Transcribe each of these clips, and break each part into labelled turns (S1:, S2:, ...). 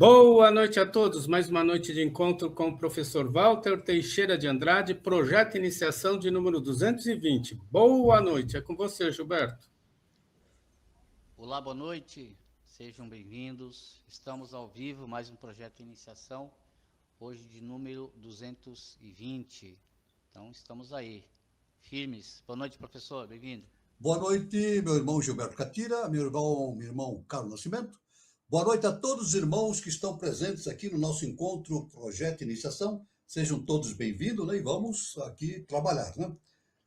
S1: Boa noite a todos, mais uma noite de encontro com o professor Walter Teixeira de Andrade, projeto Iniciação de número 220. Boa noite, é com você, Gilberto.
S2: Olá, boa noite, sejam bem-vindos. Estamos ao vivo, mais um projeto Iniciação, hoje de número 220. Então, estamos aí, firmes. Boa noite, professor, bem-vindo.
S3: Boa noite, meu irmão Gilberto Catira, meu irmão Carlos Nascimento. Boa noite a todos os irmãos que estão presentes aqui no nosso encontro Projeto Iniciação. Sejam todos bem-vindos, né? E vamos aqui trabalhar, né?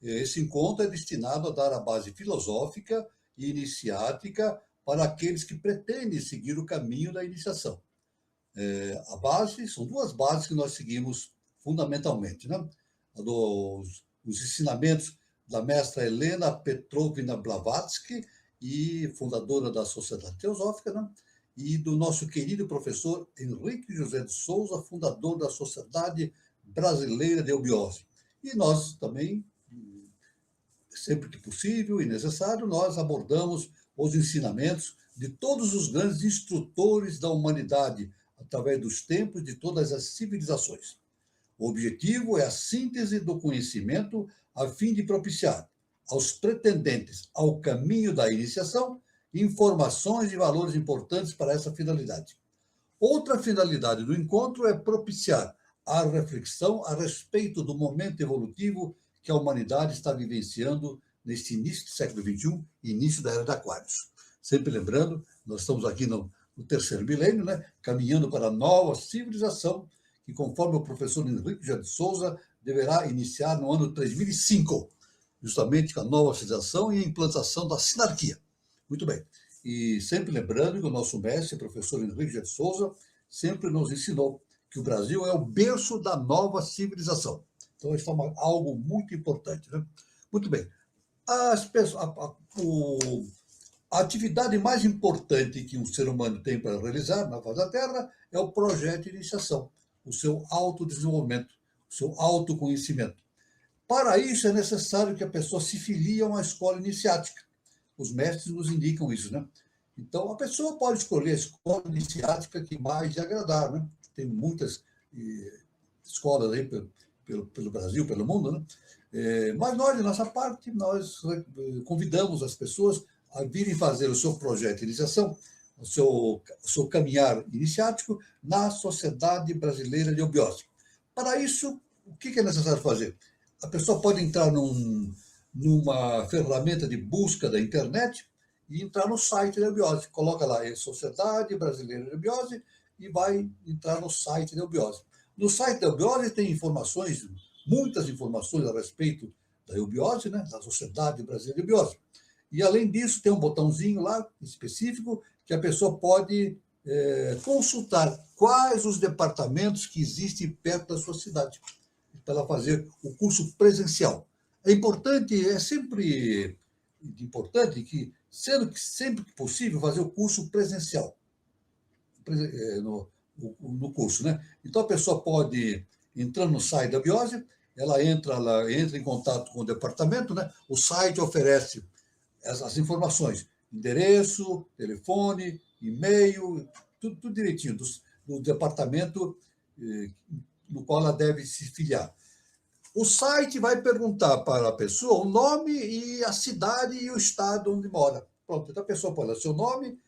S3: Esse encontro é destinado a dar a base filosófica e iniciática para aqueles que pretendem seguir o caminho da iniciação. A base, são duas bases que nós seguimos fundamentalmente, né? Os ensinamentos da mestra Helena Petrovna Blavatsky, e fundadora da Sociedade Teosófica, né? E do nosso querido professor Henrique José de Souza, fundador da Sociedade Brasileira de Eubiose. E nós também, sempre que possível e necessário, nós abordamos os ensinamentos de todos os grandes instrutores da humanidade, através dos tempos de todas as civilizações. O objetivo é a síntese do conhecimento a fim de propiciar aos pretendentes ao caminho da iniciação informações e valores importantes para essa finalidade. Outra finalidade do encontro é propiciar a reflexão a respeito do momento evolutivo que a humanidade está vivenciando neste início do século XXI e início da Era de Aquários. Sempre lembrando, nós estamos aqui no terceiro milênio, né, caminhando para a nova civilização, que, conforme o professor Henrique José de Souza, deverá iniciar no ano 3005, justamente com a nova civilização e a implantação da sinarquia. Muito bem. E sempre lembrando que o nosso mestre, o professor Henrique José de Souza, sempre nos ensinou que o Brasil é o berço da nova civilização. Então, isso é algo muito importante, né? Muito bem. A atividade mais importante que um ser humano tem para realizar na face da Terra é o projeto de iniciação, o seu autodesenvolvimento, o seu autoconhecimento. Para isso, é necessário que a pessoa se filie a uma escola iniciática. Os mestres nos indicam isso, né? Então, a pessoa pode escolher a escola iniciática que mais lhe agradar, né? Tem muitas escolas aí pelo Brasil, pelo mundo, né? Mas nós, de nossa parte, nós convidamos as pessoas a virem fazer o seu projeto de iniciação, o seu caminhar iniciático na Sociedade Brasileira de Eubiose. Para isso, o que é necessário fazer? A pessoa pode entrar numa ferramenta de busca da internet e entrar no site da Eubiose. Coloca lá, Sociedade Brasileira de Eubiose, e vai entrar no site da Eubiose. No site da Eubiose tem informações, muitas informações a respeito da Eubiose, né, da Sociedade Brasileira de Eubiose. E, além disso, tem um botãozinho lá específico que a pessoa pode consultar quais os departamentos que existem perto da sua cidade, para ela fazer o curso presencial. É sempre importante que, sendo que sempre que possível, fazer o curso presencial no curso, né? Então, a pessoa pode, entrando no site da Biose, ela entra em contato com o departamento, né? O site oferece as informações, endereço, telefone, e-mail, tudo direitinho, do departamento no qual ela deve se filiar. O site vai perguntar para a pessoa o nome e a cidade e o estado onde mora. Pronto, então a pessoa põe lá seu nome,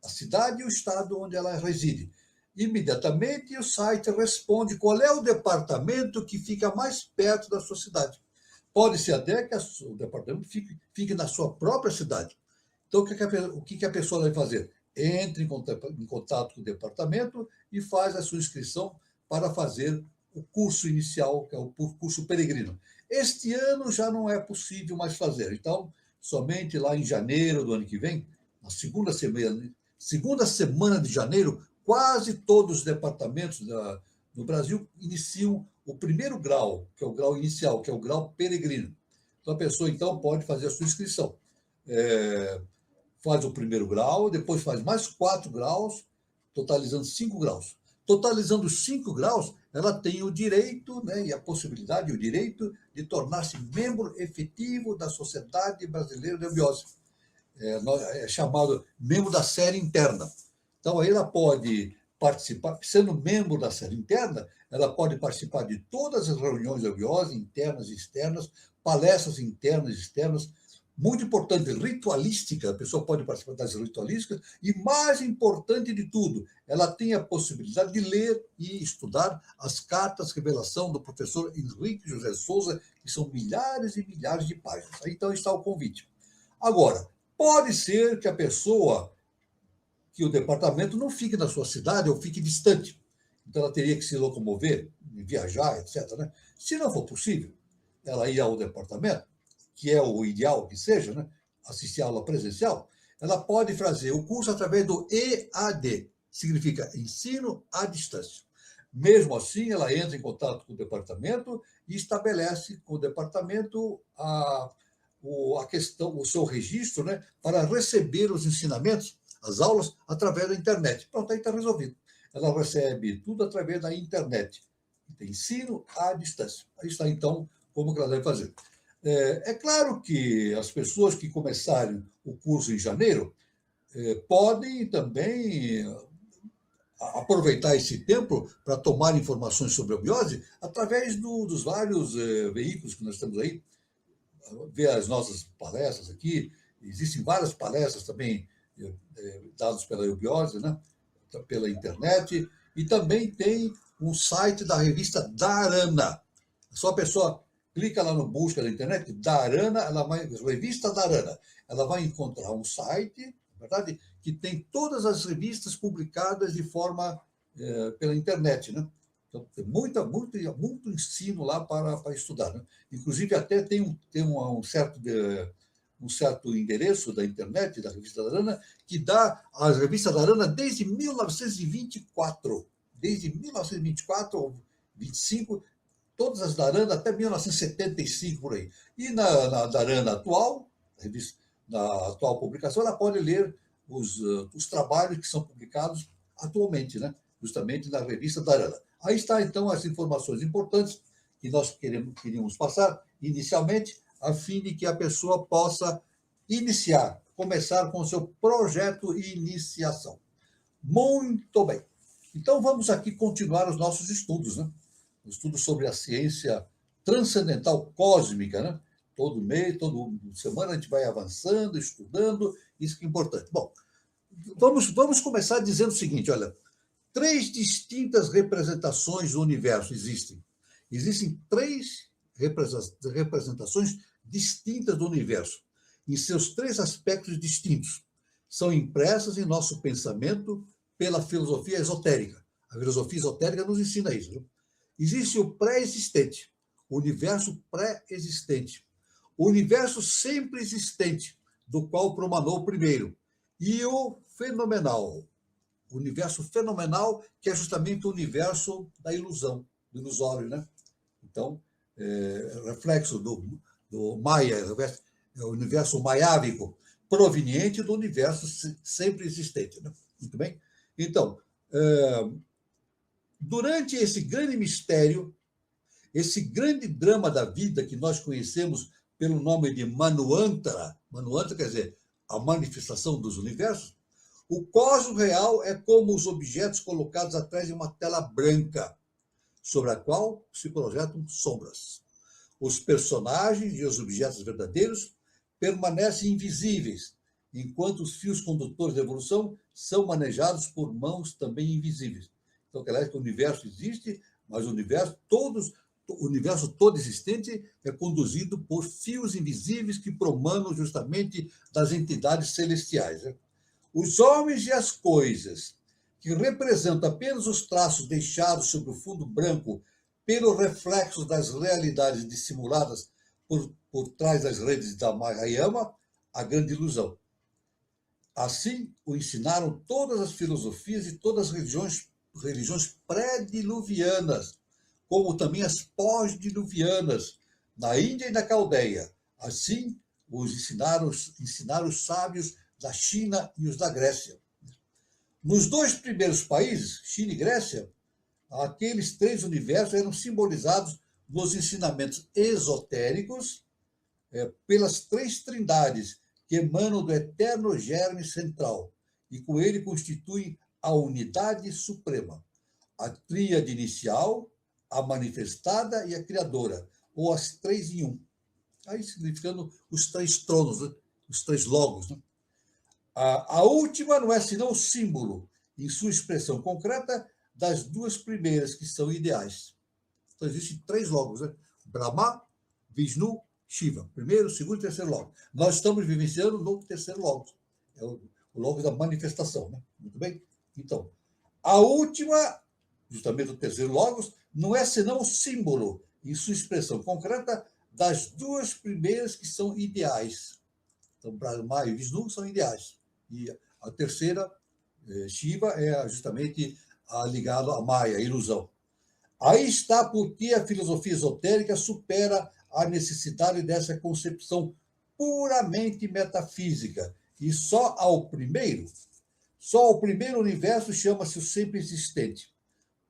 S3: a cidade e o estado onde ela reside. Imediatamente o site responde qual é o departamento que fica mais perto da sua cidade. Pode ser até que o departamento fique na sua própria cidade. Então, o que a pessoa deve fazer? Entre em contato com o departamento e faz a sua inscrição para fazer o curso inicial, que é o curso peregrino. Este ano já não é possível mais fazer. Então, somente lá em janeiro do ano que vem, na segunda semana de janeiro, quase todos os departamentos no Brasil iniciam o primeiro grau, que é o grau inicial, que é o grau peregrino. Então, a pessoa, então, pode fazer a sua inscrição. Faz o primeiro grau, depois faz mais 4 graus, totalizando 5 graus. Totalizando 5 graus, ela tem o direito, né, e a possibilidade, o direito de tornar-se membro efetivo da Sociedade Brasileira de Eubiose. É chamado membro da série interna. Então, aí ela pode participar, sendo membro da célula interna, ela pode participar de todas as reuniões da biose, internas e externas, palestras internas e externas. Muito importante, ritualística, a pessoa pode participar das ritualísticas, e mais importante de tudo, ela tem a possibilidade de ler e estudar as cartas de revelação do professor Henrique José Souza, que são milhares e milhares de páginas. Então está o convite. Agora, pode ser que a pessoa, que o departamento não fique na sua cidade ou fique distante. Então ela teria que se locomover, viajar, etc., né? Se não for possível, ela ir ao departamento, que é o ideal que seja, né? Assistir a aula presencial, ela pode fazer o curso através do EAD, significa ensino à distância. Mesmo assim, ela entra em contato com o departamento e estabelece com o departamento a questão, o seu registro, né, para receber os ensinamentos, as aulas, através da internet. Pronto, aí está resolvido. Ela recebe tudo através da internet. Tem ensino à distância. Aí está, então, como que ela deve fazer. É claro que as pessoas que começarem o curso em janeiro podem também aproveitar esse tempo para tomar informações sobre a biose através dos vários veículos que nós temos aí. Ver as nossas palestras aqui. Existem várias palestras também dadas pela Eubiose, né? Pela internet, e também tem um site da revista Dharana. Só a pessoa clica lá no busca da internet, Dharana, revista Dharana. Ela vai encontrar um site, na verdade, que tem todas as revistas publicadas de forma pela internet, né? Então, tem muito ensino lá para estudar, né? Inclusive, até tem um certo endereço da internet, da revista Dharana, que dá a revista Dharana desde 1924. Desde 1924 ou 25, todas as Dharana até 1975, por aí. E na Dharana atual, na atual publicação, ela pode ler os trabalhos que são publicados atualmente, né? Justamente na revista Dharana. Aí está, então, as informações importantes que nós queríamos passar inicialmente, a fim de que a pessoa possa começar com o seu projeto de iniciação. Muito bem. Então, vamos aqui continuar os nossos estudos, né? Estudos sobre a ciência transcendental cósmica, né? Todo mês, toda semana a gente vai avançando, estudando, isso que é importante. Bom, vamos começar dizendo o seguinte, olha, 3 distintas representações do universo existem. Existem 3 representações distintas do universo, em seus 3 aspectos distintos. São impressas em nosso pensamento pela filosofia esotérica. A filosofia esotérica nos ensina isso. Viu? Existe o pré-existente, o universo pré-existente, o universo sempre existente, do qual promanou o primeiro, e o fenomenal, o universo fenomenal, que é justamente o universo da ilusão, do ilusório, né? Então, reflexo do Maia, o universo maiávico, proveniente do universo sempre existente, né? Muito bem? Então, durante esse grande mistério, esse grande drama da vida que nós conhecemos pelo nome de Manvantara, Manvantara quer dizer a manifestação dos universos, o cosmos real é como os objetos colocados atrás de uma tela branca, sobre a qual se projetam sombras. Os personagens e os objetos verdadeiros permanecem invisíveis, enquanto os fios condutores da evolução são manejados por mãos também invisíveis. Então, claro que o universo existe, mas o universo todo existente é conduzido por fios invisíveis que promanam justamente das entidades celestiais, né? Os homens e as coisas, que representam apenas os traços deixados sobre o fundo branco pelo reflexo das realidades dissimuladas por trás das redes da Mahayana, a grande ilusão. Assim, o ensinaram todas as filosofias e todas as religiões pré-diluvianas, como também as pós-diluvianas, na Índia e na Caldeia. Assim, os ensinaram os sábios da China e os da Grécia. Nos 2 primeiros países, China e Grécia, aqueles 3 universos eram simbolizados nos ensinamentos esotéricos pelas 3 trindades que emanam do eterno germe central e com ele constituem a unidade suprema, a tríade inicial, a manifestada e a criadora, ou as três em um. Aí significando os três tronos, né? Os três logos. Né? A última não é senão o símbolo, em sua expressão concreta, das duas primeiras, que são ideais. Então, existem três logos, né? Brahma, Vishnu, Shiva. Primeiro, segundo e terceiro logo. Nós estamos vivenciando no terceiro logo. É o logo da manifestação. Né? Muito bem? Então, a última, justamente o terceiro logos, não é senão o símbolo, em sua expressão concreta, das duas primeiras, que são ideais. Então, Brahma e Vishnu são ideais. E a terceira, Shiva, é justamente ligado à Maya, a ilusão. Aí está porque a filosofia esotérica supera a necessidade dessa concepção puramente metafísica. E só ao primeiro universo chama-se o sempre existente.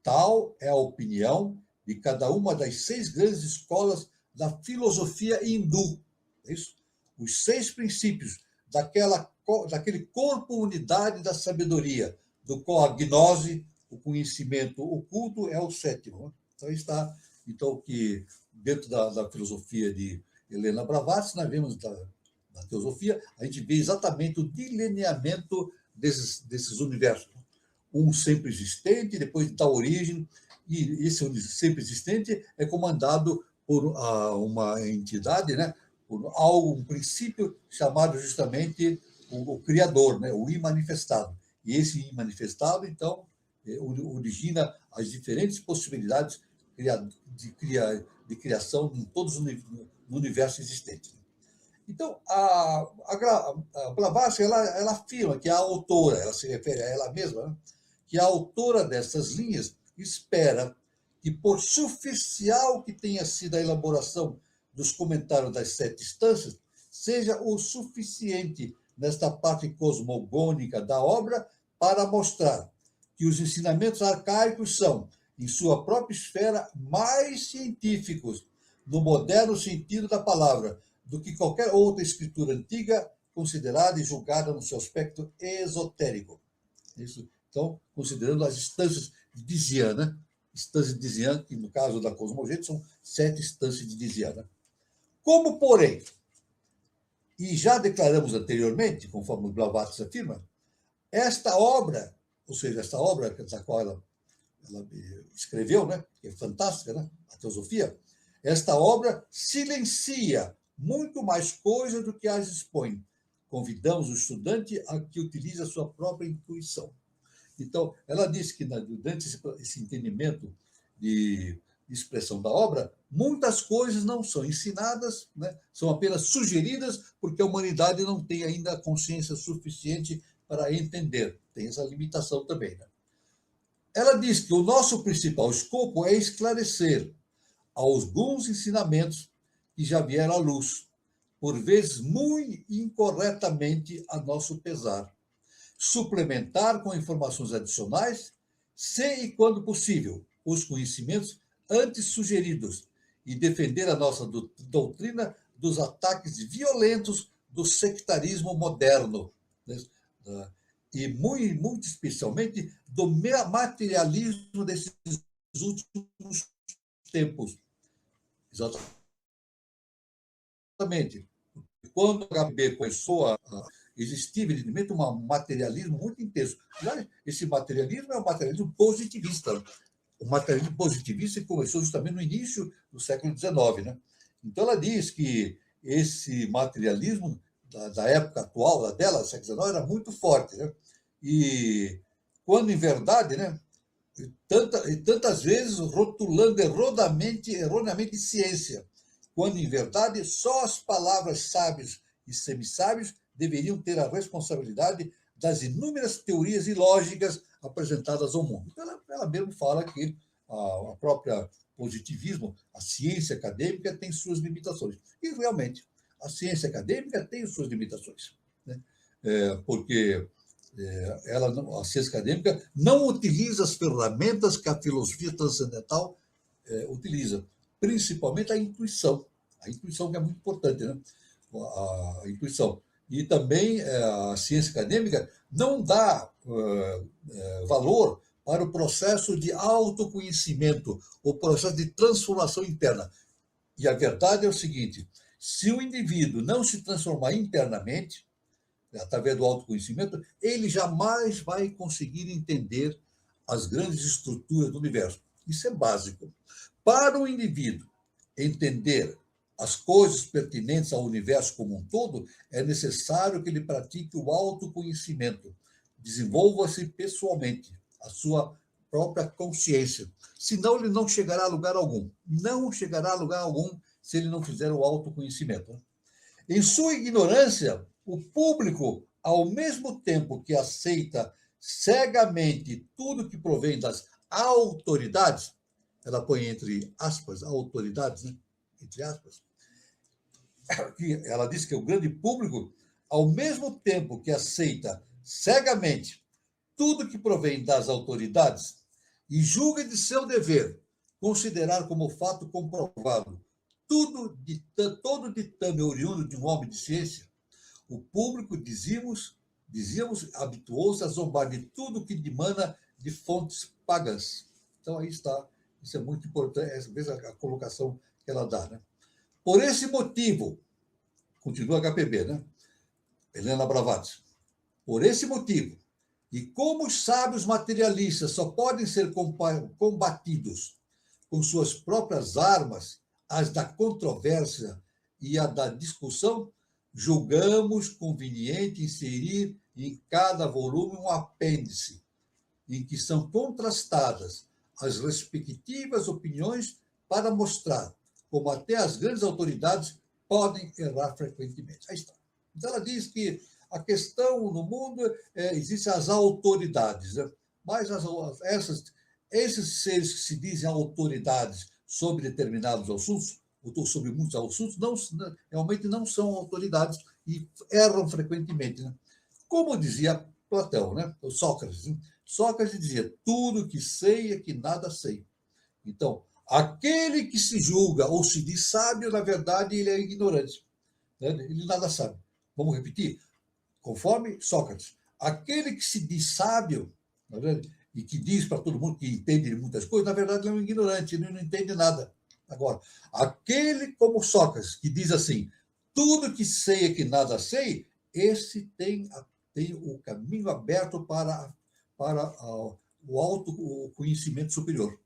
S3: Tal é a opinião de cada uma das 6 grandes escolas da filosofia hindu. É isso? Os 6 princípios daquele corpo-unidade da sabedoria, do qual a gnose, o conhecimento oculto, é o 7º. Então, aí está. Então, que dentro da filosofia de Helena Blavatsky, nós vemos na teosofia, a gente vê exatamente o delineamento desses universos. Um sempre existente, depois da origem, e esse sempre existente é comandado por uma entidade, né? Por um princípio chamado justamente o Criador, né? O imanifestado. E esse imanifestado, então, origina as diferentes possibilidades de criação em todos no universo existente. Então, a Blavatsky ela afirma que a autora, ela se refere a ela mesma, né? Que a autora dessas linhas espera que, por superficial que tenha sido a elaboração dos comentários das 7 instâncias, seja o suficiente nesta parte cosmogônica da obra para mostrar que os ensinamentos arcaicos são, em sua própria esfera, mais científicos, no moderno sentido da palavra, do que qualquer outra escritura antiga considerada e julgada no seu aspecto esotérico. Isso, então, considerando as instâncias de Dizian, né? Instâncias de Dizian, que no caso da cosmogênese são 7 instâncias de Dizian. Né? Como, porém, e já declaramos anteriormente, conforme Blavatsky afirma, esta obra, ou seja, esta obra da qual ela escreveu, né? Que é fantástica, né? A teosofia, esta obra silencia muito mais coisas do que as expõe. Convidamos o estudante a que utilize a sua própria intuição. Então, ela diz que, durante esse entendimento de expressão da obra, muitas coisas não são ensinadas, né? São apenas sugeridas, porque a humanidade não tem ainda consciência suficiente para entender. Tem essa limitação também. Né? Ela diz que o nosso principal escopo é esclarecer alguns ensinamentos que já vieram à luz, por vezes muito incorretamente a nosso pesar. Suplementar com informações adicionais, se e quando possível, os conhecimentos antes sugeridos e defender a nossa doutrina dos ataques violentos do sectarismo moderno, né? E muito especialmente do materialismo desses últimos tempos. Exatamente. Quando o HB começou a existir, evidentemente, um materialismo muito intenso. Esse materialismo é um materialismo positivista. O materialismo positivista começou justamente no início do século XIX. Né? Então, ela diz que esse materialismo da época atual, dela, do século XIX, era muito forte. Né? E quando, em verdade, né, tantas vezes rotulando erroneamente ciência, quando, em verdade, só as palavras sábios e semissábios deveriam ter a responsabilidade das inúmeras teorias ilógicas apresentadas ao mundo. Ela mesmo fala que a própria positivismo, a ciência acadêmica, tem suas limitações. E, realmente, a ciência acadêmica tem suas limitações. Né? Porque a ciência acadêmica não utiliza as ferramentas que a filosofia transcendental utiliza, principalmente a intuição. A intuição que é muito importante, né? A intuição. E também a ciência acadêmica não dá valor para o processo de autoconhecimento, o processo de transformação interna. E a verdade é o seguinte: se o indivíduo não se transformar internamente, através do autoconhecimento, ele jamais vai conseguir entender as grandes estruturas do universo. Isso é básico. Para o indivíduo entender as coisas pertinentes ao universo como um todo, é necessário que ele pratique o autoconhecimento, desenvolva-se pessoalmente, a sua própria consciência. Senão, ele não chegará a lugar algum. Não chegará a lugar algum se ele não fizer o autoconhecimento. Em sua ignorância, o público, ao mesmo tempo que aceita cegamente tudo que provém das autoridades, ela põe entre aspas, autoridades, né? Entre aspas, ela diz que o grande público, ao mesmo tempo que aceita cegamente tudo que provém das autoridades e julga de seu dever considerar como fato comprovado todo ditame oriundo de um homem de ciência, o público, dizíamos, habituou-se a zombar de tudo que dimana de fontes pagãs. Então, aí está. Isso é muito importante, essa vez a colocação que ela dá. Né? Por esse motivo, continua HPB, né? Helena Blavatsky, por esse motivo, e como os sábios materialistas só podem ser combatidos com suas próprias armas, as da controvérsia e a da discussão, julgamos conveniente inserir em cada volume um apêndice, em que são contrastadas as respectivas opiniões para mostrar como até as grandes autoridades podem errar frequentemente. Aí está. Então, ela diz que a questão no mundo existem as autoridades, né? Mas esses seres que se dizem autoridades sobre determinados assuntos, ou sobre muitos assuntos, realmente não são autoridades e erram frequentemente. Né? Como dizia Platão, né? O Sócrates. Né? Sócrates dizia, tudo que sei é que nada sei. Então, aquele que se julga ou se diz sábio, na verdade, ele é ignorante. Né? Ele nada sabe. Vamos repetir? Conforme Sócrates, aquele que se diz sábio, tá vendo? E que diz para todo mundo que entende muitas coisas, na verdade, ele é um ignorante, ele não entende nada. Agora, aquele como Sócrates, que diz assim, tudo que sei é que nada sei, esse tem o caminho aberto para o autoconhecimento superior.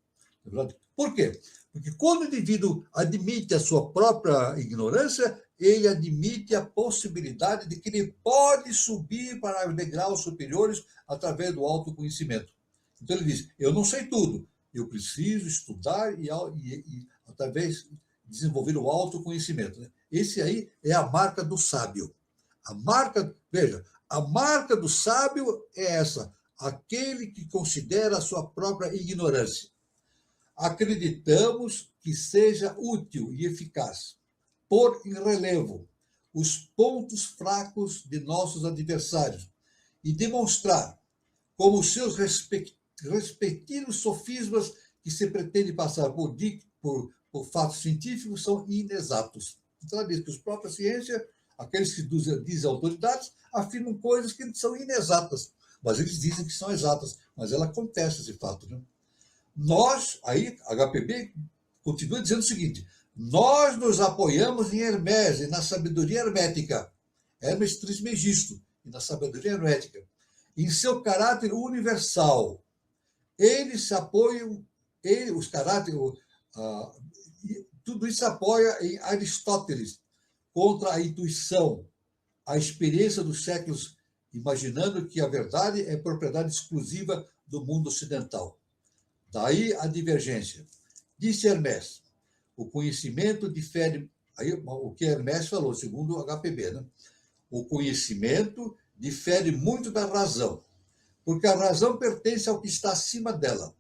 S3: É verdade? Por quê? Porque quando o indivíduo admite a sua própria ignorância, ele admite a possibilidade de que ele pode subir para degraus superiores através do autoconhecimento. Então ele diz, eu não sei tudo, eu preciso estudar e através desenvolver o autoconhecimento. Né? Esse aí é a marca do sábio. A marca do sábio é essa, aquele que considera a sua própria ignorância. Acreditamos que seja útil e eficaz pôr em relevo os pontos fracos de nossos adversários e demonstrar como os seus respectivos sofismas que se pretende passar por fatos científicos são inexatos. Então, ela diz que os próprios ciência, aqueles que dizem autoridades, afirmam coisas que são inexatas, mas eles dizem que são exatas, mas ela acontece esse fato. Né? Nós, aí, HPB, continua dizendo o seguinte, nós nos apoiamos em Hermes e na sabedoria hermética, Hermes Trismegisto, e na sabedoria hermética, em seu caráter universal. Eles se apoiam, tudo isso se apoia em Aristóteles, contra a intuição, a experiência dos séculos, imaginando que a verdade é propriedade exclusiva do mundo ocidental. Daí a divergência. Disse Hermes, o conhecimento difere... Aí, o que Hermes falou, segundo o HPB, né? O conhecimento difere muito da razão, porque a razão pertence ao que está acima dela,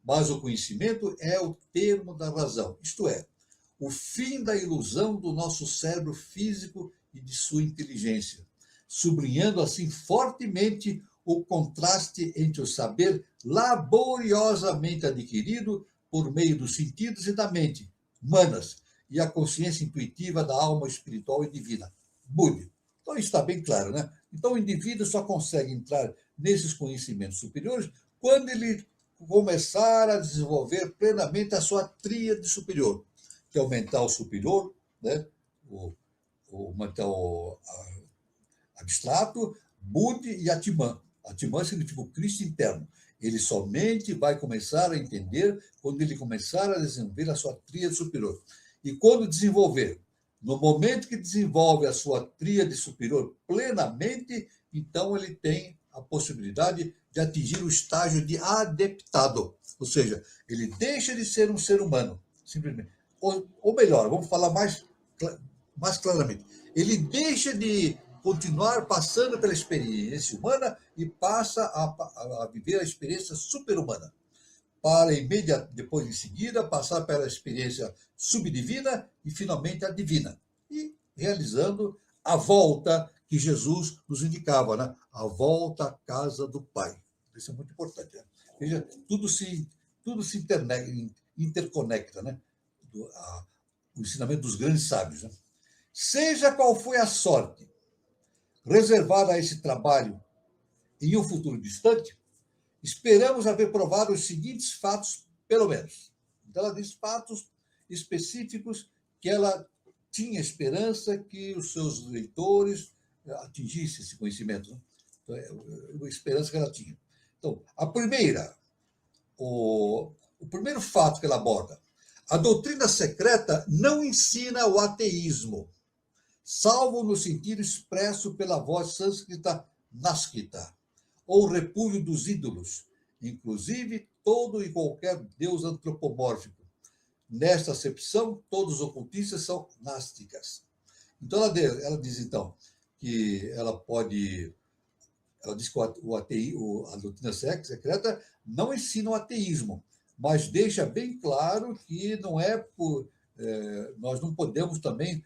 S3: mas o conhecimento é o termo da razão, isto é, o fim da ilusão do nosso cérebro físico e de sua inteligência, sublinhando assim fortemente o contraste entre o saber laboriosamente adquirido por meio dos sentidos e da mente humanas e a consciência intuitiva da alma espiritual e divina. Budi. Então, isso está bem claro, né? Então, o indivíduo só consegue entrar nesses conhecimentos superiores quando ele começar a desenvolver plenamente a sua tríade superior, que é o mental superior, né? o mental abstrato, Buddhi e Atman. Atman significa o Cristo interno. Ele somente vai começar a entender quando ele começar a desenvolver a sua tríade superior. E quando desenvolver, no momento que desenvolve a sua tríade superior plenamente, então ele tem a possibilidade de atingir o estágio de adeptado. Ou seja, ele deixa de ser um ser humano, simplesmente. Ou melhor, vamos falar mais claramente. Ele deixa de continuar passando pela experiência humana e passa a viver a experiência super-humana, para depois, em seguida, passar pela experiência subdivina e, finalmente, a divina. E realizando a volta que Jesus nos indicava, né? A volta à casa do Pai. Isso é muito importante. Né? Veja, tudo se interconecta, né? O ensinamento dos grandes sábios. Né? Seja qual foi a sorte reservada a esse trabalho em um futuro distante, esperamos haver provado os seguintes fatos, pelo menos. Então, ela diz fatos específicos que ela tinha esperança que os seus leitores atingissem esse conhecimento. Né? Então, é a esperança que ela tinha. Então, a primeira, o primeiro fato que ela aborda, a doutrina secreta não ensina o ateísmo, salvo no sentido expresso pela voz sânscrita naskita, ou repúdio dos ídolos, inclusive todo e qualquer deus antropomórfico. Nesta acepção, todos os ocultistas são násticas. Então, ela diz, então, que ela diz que a doutrina secreta não ensina o ateísmo, mas deixa bem claro que não é nós não podemos também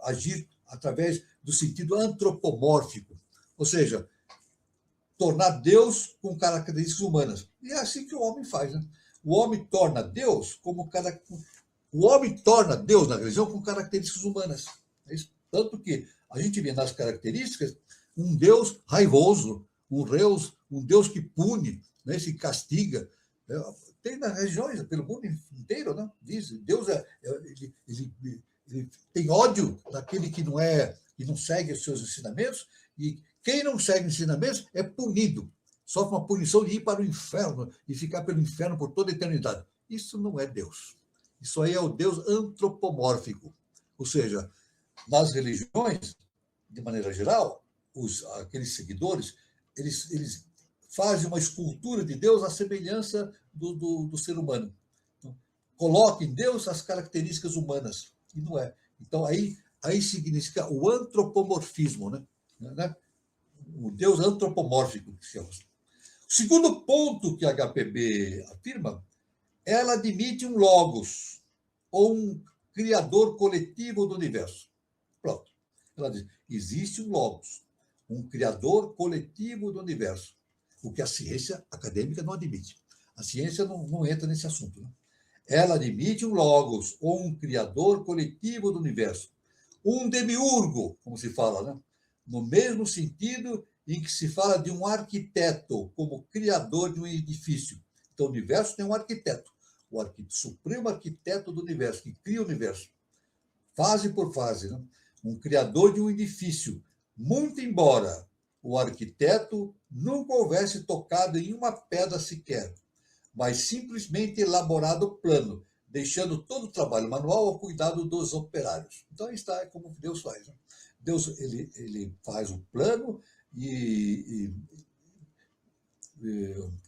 S3: agir através do sentido antropomórfico, ou seja, tornar Deus com características humanas. E é assim que o homem faz, né? O homem torna Deus na religião com características humanas. É isso. Tanto que a gente vê nas características um Deus raivoso, um Deus que pune, né, se castiga. Tem nas regiões, pelo mundo inteiro, né? Diz, Deus ele tem ódio daquele que não segue os seus ensinamentos, e quem não segue os ensinamentos é punido, sofre uma punição de ir para o inferno e ficar pelo inferno por toda a eternidade. Isso não é Deus. Isso aí é o Deus antropomórfico. Ou seja, nas religiões, de maneira geral, aqueles seguidores, eles fazem uma escultura de Deus à semelhança do ser humano. Então, coloca em Deus as características humanas. E não é. Então, aí significa o antropomorfismo, né? O Deus antropomórfico, que se chama. O segundo ponto que a HPB afirma, ela admite um logos, ou um criador coletivo do universo. Pronto. Ela diz, existe um logos, um criador coletivo do universo, o que a ciência acadêmica não admite. A ciência não entra nesse assunto, né? Ela admite um logos, ou um criador coletivo do universo. Um demiurgo, como se fala, né? No mesmo sentido em que se fala de um arquiteto como criador de um edifício. Então, o universo tem um arquiteto, o supremo arquiteto do universo, que cria o universo, fase por fase, né? Um criador de um edifício, muito embora o arquiteto nunca houvesse tocado em uma pedra sequer, mas simplesmente elaborado o plano, deixando todo o trabalho manual ao cuidado dos operários. Então, está como Deus faz. Né? Deus ele faz o plano e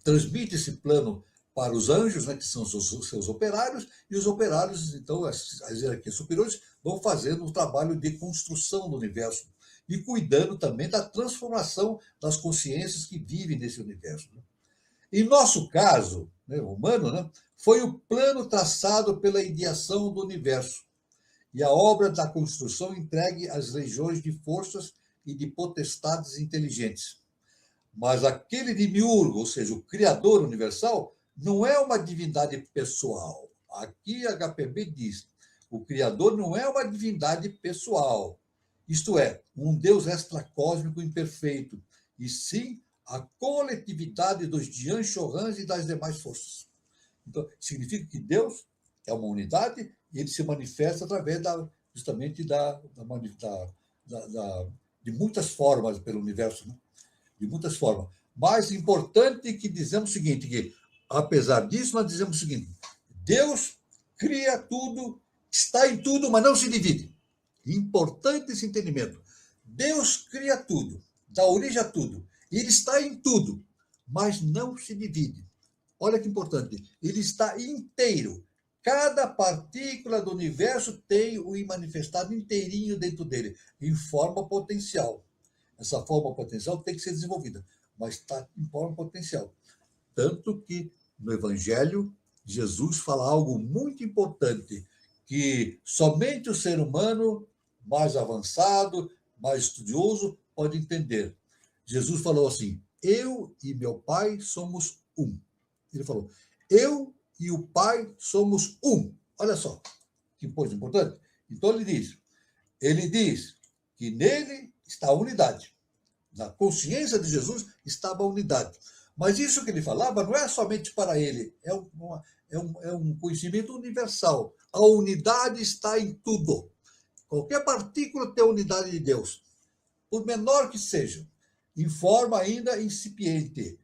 S3: transmite esse plano para os anjos, né, que são os seus operários, e os operários, então, as hierarquias superiores, vão fazendo um trabalho de construção do universo e cuidando também da transformação das consciências que vivem nesse universo. Né? Em nosso caso, né, humano, né, foi o plano traçado pela ideação do universo e a obra da construção entregue às legiões de forças e de potestades inteligentes. Mas aquele demiurgo, ou seja, o Criador universal, não é uma divindade pessoal. Aqui a HPB diz, o Criador não é uma divindade pessoal, isto é, um Deus extracósmico imperfeito, e sim a coletividade dos Jian Shohans e das demais forças. Então, significa que Deus é uma unidade e ele se manifesta através justamente de muitas formas pelo universo, né? De muitas formas. Mas importante que dizemos o seguinte, que apesar disso, nós dizemos o seguinte, Deus cria tudo, está em tudo, mas não se divide. Importante esse entendimento. Deus cria tudo, dá origem a tudo. Ele está em tudo, mas não se divide. Olha que importante. Ele está inteiro. Cada partícula do universo tem o manifestado inteirinho dentro dele, em forma potencial. Essa forma potencial tem que ser desenvolvida, mas está em forma potencial. Tanto que no Evangelho, Jesus fala algo muito importante, que somente o ser humano mais avançado, mais estudioso, pode entender. Jesus falou assim, eu e meu Pai somos um. Ele falou, eu e o Pai somos um. Olha só, que coisa importante. Então ele diz que nele está a unidade. Na consciência de Jesus estava a unidade. Mas isso que ele falava não é somente para ele, é um conhecimento universal. A unidade está em tudo. Qualquer partícula tem a unidade de Deus. Por menor que seja, em forma ainda incipiente,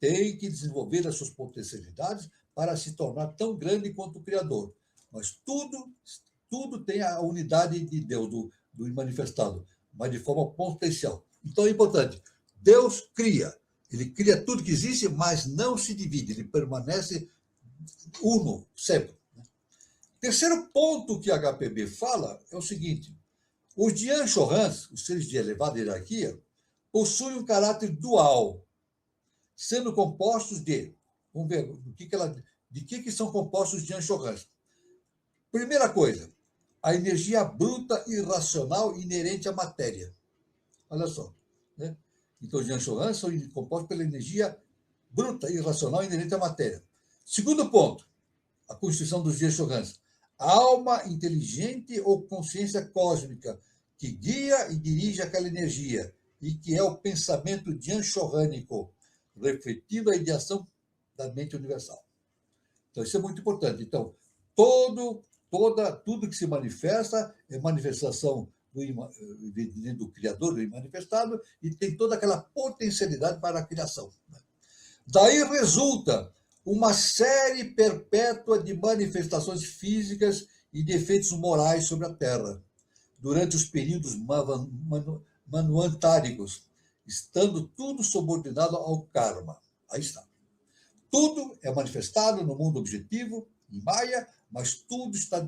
S3: tem que desenvolver as suas potencialidades para se tornar tão grande quanto o Criador. Mas tudo tem a unidade de Deus, do manifestado, mas de forma potencial. Então é importante. Deus cria. Ele cria tudo que existe, mas não se divide. Ele permanece uno, sempre. Terceiro ponto que a HPB fala é o seguinte. Os Jian Shohans, os seres de elevada hierarquia, possuem um caráter dual, sendo compostos de... Vamos ver de que são compostos os Jian Shohans. Primeira coisa, a energia bruta e irracional inerente à matéria. Olha só. Né? Então, os Jian Shohans são compostos pela energia bruta e irracional inerente à matéria. Segundo ponto, a constituição dos Jian Shohans. Alma inteligente ou consciência cósmica que guia e dirige aquela energia e que é o pensamento Jian Shohânico, refletindo a ideação da mente universal. Então, isso é muito importante. Então, tudo que se manifesta é manifestação do Criador, do manifestado, e tem toda aquela potencialidade para a criação. Daí resulta uma série perpétua de manifestações físicas e de efeitos morais sobre a Terra, durante os períodos manuantáricos, estando tudo subordinado ao karma. Aí está. Tudo é manifestado no mundo objetivo, em Maya, mas tudo está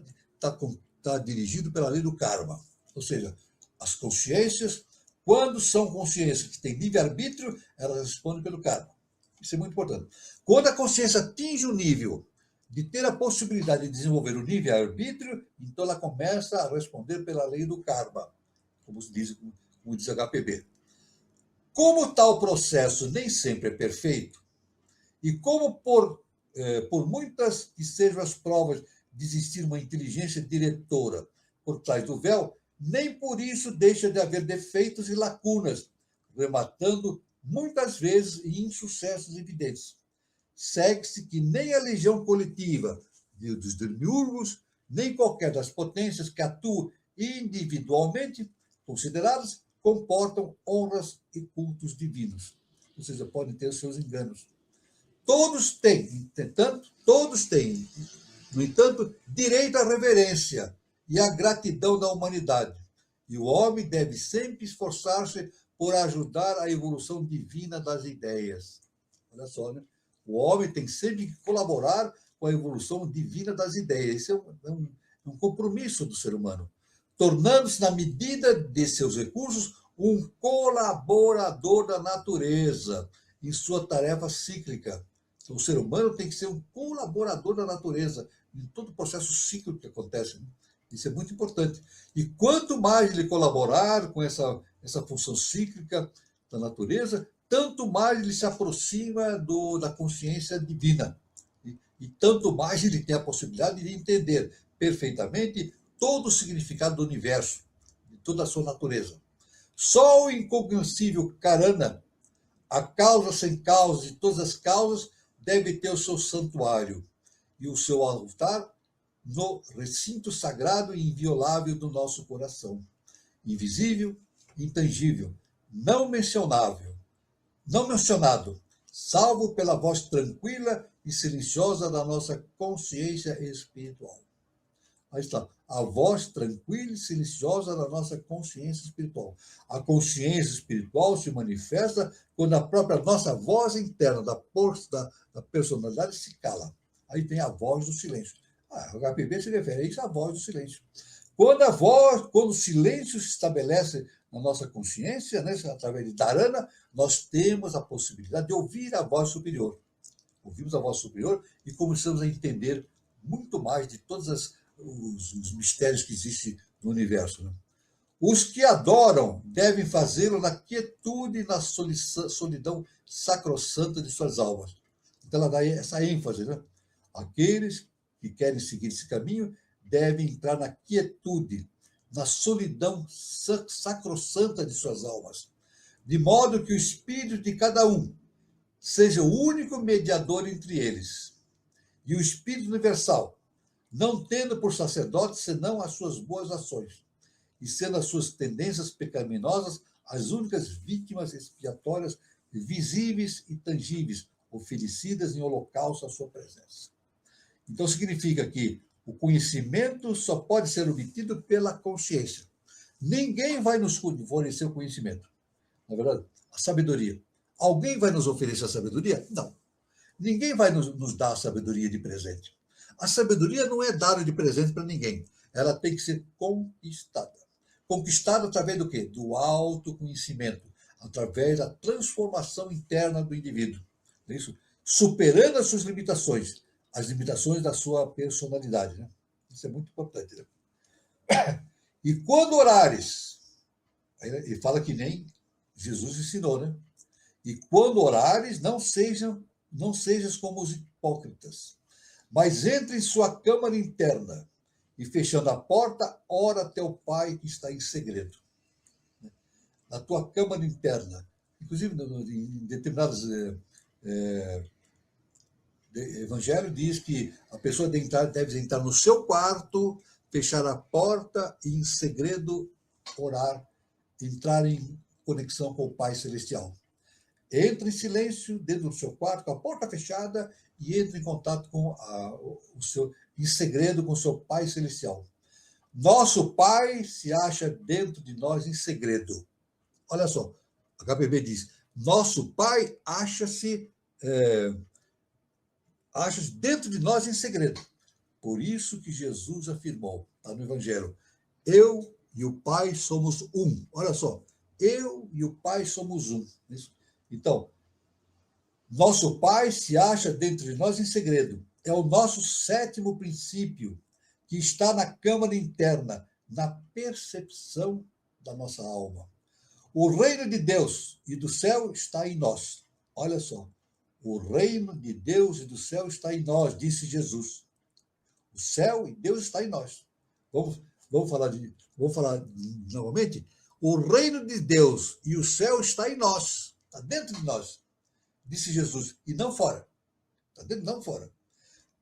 S3: dirigido pela lei do karma. Ou seja, as consciências, quando são consciências que têm livre-arbítrio, elas respondem pelo karma. Isso é muito importante. Quando a consciência atinge o nível de ter a possibilidade de desenvolver o livre-arbítrio, então ela começa a responder pela lei do karma, como diz a HPB. Como tal processo nem sempre é perfeito, e como por muitas que sejam as provas de existir uma inteligência diretora por trás do véu, nem por isso deixa de haver defeitos e lacunas, rematando muitas vezes em insucessos evidentes. Segue-se que nem a legião coletiva dos demiurgos, nem qualquer das potências que atuam individualmente consideradas, comportam honras e cultos divinos. Ou seja, podem ter os seus enganos. Todos têm, no entanto, direito à reverência e à gratidão da humanidade. E o homem deve sempre esforçar-se por ajudar a evolução divina das ideias. Olha só, né? O homem tem sempre que colaborar com a evolução divina das ideias. Esse é um compromisso do ser humano, tornando-se, na medida de seus recursos, um colaborador da natureza em sua tarefa cíclica. Então, o ser humano tem que ser um colaborador da natureza em todo o processo cíclico que acontece. Né? Isso é muito importante. E quanto mais ele colaborar com essa função cíclica da natureza, tanto mais ele se aproxima da consciência divina. E tanto mais ele tem a possibilidade de entender perfeitamente todo o significado do universo, de toda a sua natureza. Só o incognoscível Karana, a causa sem causa de todas as causas, deve ter o seu santuário e o seu altar no recinto sagrado e inviolável do nosso coração. Invisível, intangível, não mencionável, não mencionado, salvo pela voz tranquila e silenciosa da nossa consciência espiritual. Aí está, a voz tranquila e silenciosa da nossa consciência espiritual. A consciência espiritual se manifesta quando a própria nossa voz interna, da personalidade, se cala. Aí tem a voz do silêncio. O HPB se refere a isso, a voz do silêncio. Quando o silêncio se estabelece na nossa consciência, né, através de Dharana, nós temos a possibilidade de ouvir a voz superior. Ouvimos a voz superior e começamos a entender muito mais de todos os mistérios que existem no universo. Né? Os que adoram devem fazê-lo na quietude e na solidão sacrossanta de suas almas. Então, ela dá essa ênfase. Né? Aqueles que querem seguir esse caminho devem entrar na quietude, na solidão sacrossanta de suas almas, de modo que o espírito de cada um seja o único mediador entre eles. E o espírito universal, não tendo por sacerdote senão as suas boas ações, e sendo as suas tendências pecaminosas as únicas vítimas expiatórias visíveis e tangíveis, oferecidas em holocausto à sua presença. Então, significa que o conhecimento só pode ser obtido pela consciência. Ninguém vai nos fornecer o conhecimento. Na verdade, a sabedoria. Alguém vai nos oferecer a sabedoria? Não. Ninguém vai nos dar a sabedoria de presente. A sabedoria não é dada de presente para ninguém. Ela tem que ser conquistada. Conquistada através do quê? Do autoconhecimento, através da transformação interna do indivíduo. É isso? Superando as suas limitações, as limitações da sua personalidade. Né? Isso é muito importante. Né? E quando orares, ele fala que nem Jesus ensinou, né? E quando orares, não sejas como os hipócritas, mas entre em sua câmara interna e, fechando a porta, ora a teu Pai que está em segredo. Na tua câmara interna. Inclusive, em determinados evangelho diz que a pessoa deve entrar no seu quarto, fechar a porta e, em segredo, orar, entrar em conexão com o Pai Celestial. Entra em silêncio dentro do seu quarto, com a porta fechada, e entra em contato com em segredo com o seu Pai Celestial. Nosso Pai se acha dentro de nós em segredo. Olha só, a HPB diz, nosso Pai acha-se dentro de nós em segredo. Por isso que Jesus afirmou, está no Evangelho, eu e o Pai somos um. Olha só, eu e o Pai somos um. Então, nosso Pai se acha dentro de nós em segredo. É o nosso 7º princípio, que está na câmara interna, na percepção da nossa alma. O reino de Deus e do céu está em nós. Olha só. O reino de Deus e do céu está em nós, disse Jesus. O céu e Deus está em nós. Vamos falar novamente. O reino de Deus e o céu está em nós, está dentro de nós, disse Jesus, e não fora. Está dentro, não fora.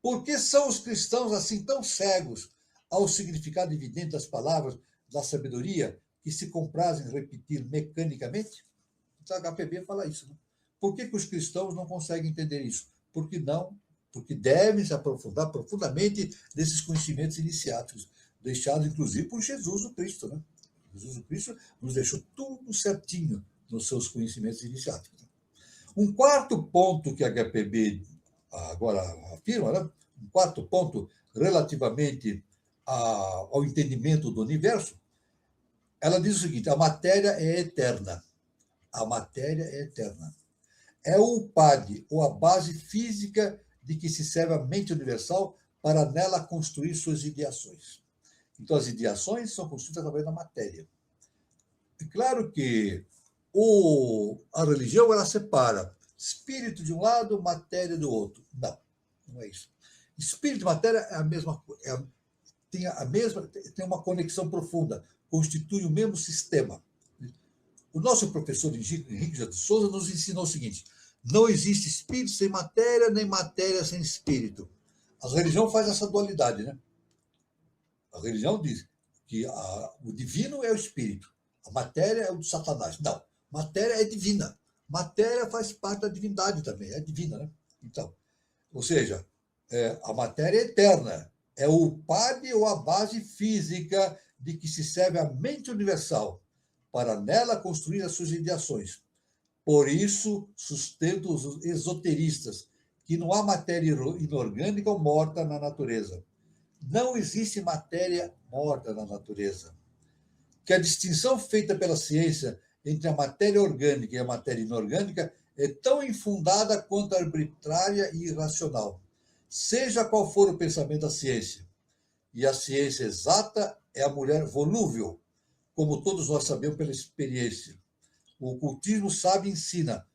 S3: Por que são os cristãos assim tão cegos ao significado evidente das palavras da sabedoria que se comprazem em repetir mecanicamente? Então, a HPB fala isso, né? Por que os cristãos não conseguem entender isso? Porque devem se aprofundar profundamente nesses conhecimentos iniciáticos, deixados, inclusive, por Jesus o Cristo. Né? Jesus o Cristo nos deixou tudo certinho nos seus conhecimentos iniciáticos. Um quarto ponto que a HPB agora afirma, né? Um quarto ponto relativamente ao entendimento do universo, ela diz o seguinte, a matéria é eterna. A matéria é eterna. É o UPAD, ou a base física de que se serve a mente universal para nela construir suas ideações. Então, as ideações são construídas através da matéria. É claro que a religião ela separa espírito de um lado, matéria do outro. Não é isso. Espírito e matéria é a mesma coisa. tem uma conexão profunda, constitui o mesmo sistema. O nosso professor Henrique de Souza nos ensinou o seguinte: não existe espírito sem matéria, nem matéria sem espírito. A religião faz essa dualidade, né? A religião diz que o divino é o espírito, a matéria é o de Satanás. Não, matéria é divina. Matéria faz parte da divindade também, é divina, né? Então, ou seja, a matéria é eterna, é o padre ou a base física de que se serve a mente universal, para nela construir as suas ideações. Por isso, sustento os esoteristas que não há matéria inorgânica ou morta na natureza. Não existe matéria morta na natureza. Que a distinção feita pela ciência entre a matéria orgânica e a matéria inorgânica é tão infundada quanto arbitrária e irracional, seja qual for o pensamento da ciência. E a ciência exata é a mulher volúvel, como todos nós sabemos pela experiência. O ocultismo sabe e ensina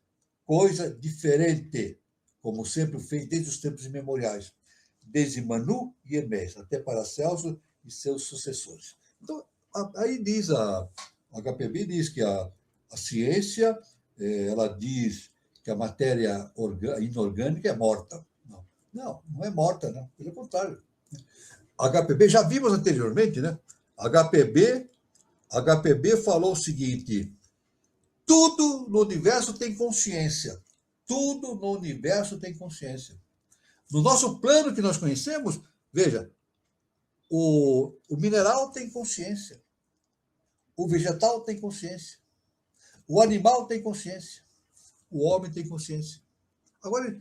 S3: coisa diferente, como sempre fez desde os tempos imemoriais, desde Manu e Hermès, até Paracelso e seus sucessores. Então, aí diz a HPB diz que a ciência, ela diz que a matéria inorgânica é morta. Não é morta, não. Pelo contrário. HPB, já vimos anteriormente, né? HPB falou o seguinte: tudo no universo tem consciência. Tudo no universo tem consciência. No nosso plano que nós conhecemos, veja, o mineral tem consciência. O vegetal tem consciência. O animal tem consciência. O homem tem consciência. Agora,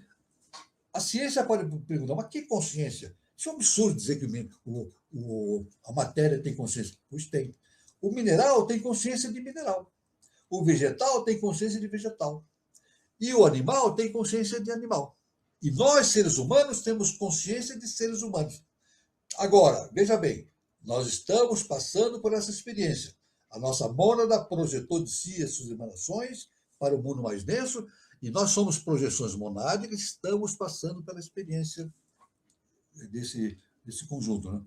S3: a ciência pode perguntar, mas que consciência? Isso é um absurdo dizer que a matéria tem consciência. Pois tem. O mineral tem consciência de mineral. O vegetal tem consciência de vegetal. E o animal tem consciência de animal. E nós, seres humanos, temos consciência de seres humanos. Agora, veja bem, nós estamos passando por essa experiência. A nossa mônada projetou de si as suas emanações para o mundo mais denso, e nós somos projeções monádicas, estamos passando pela experiência desse conjunto, né?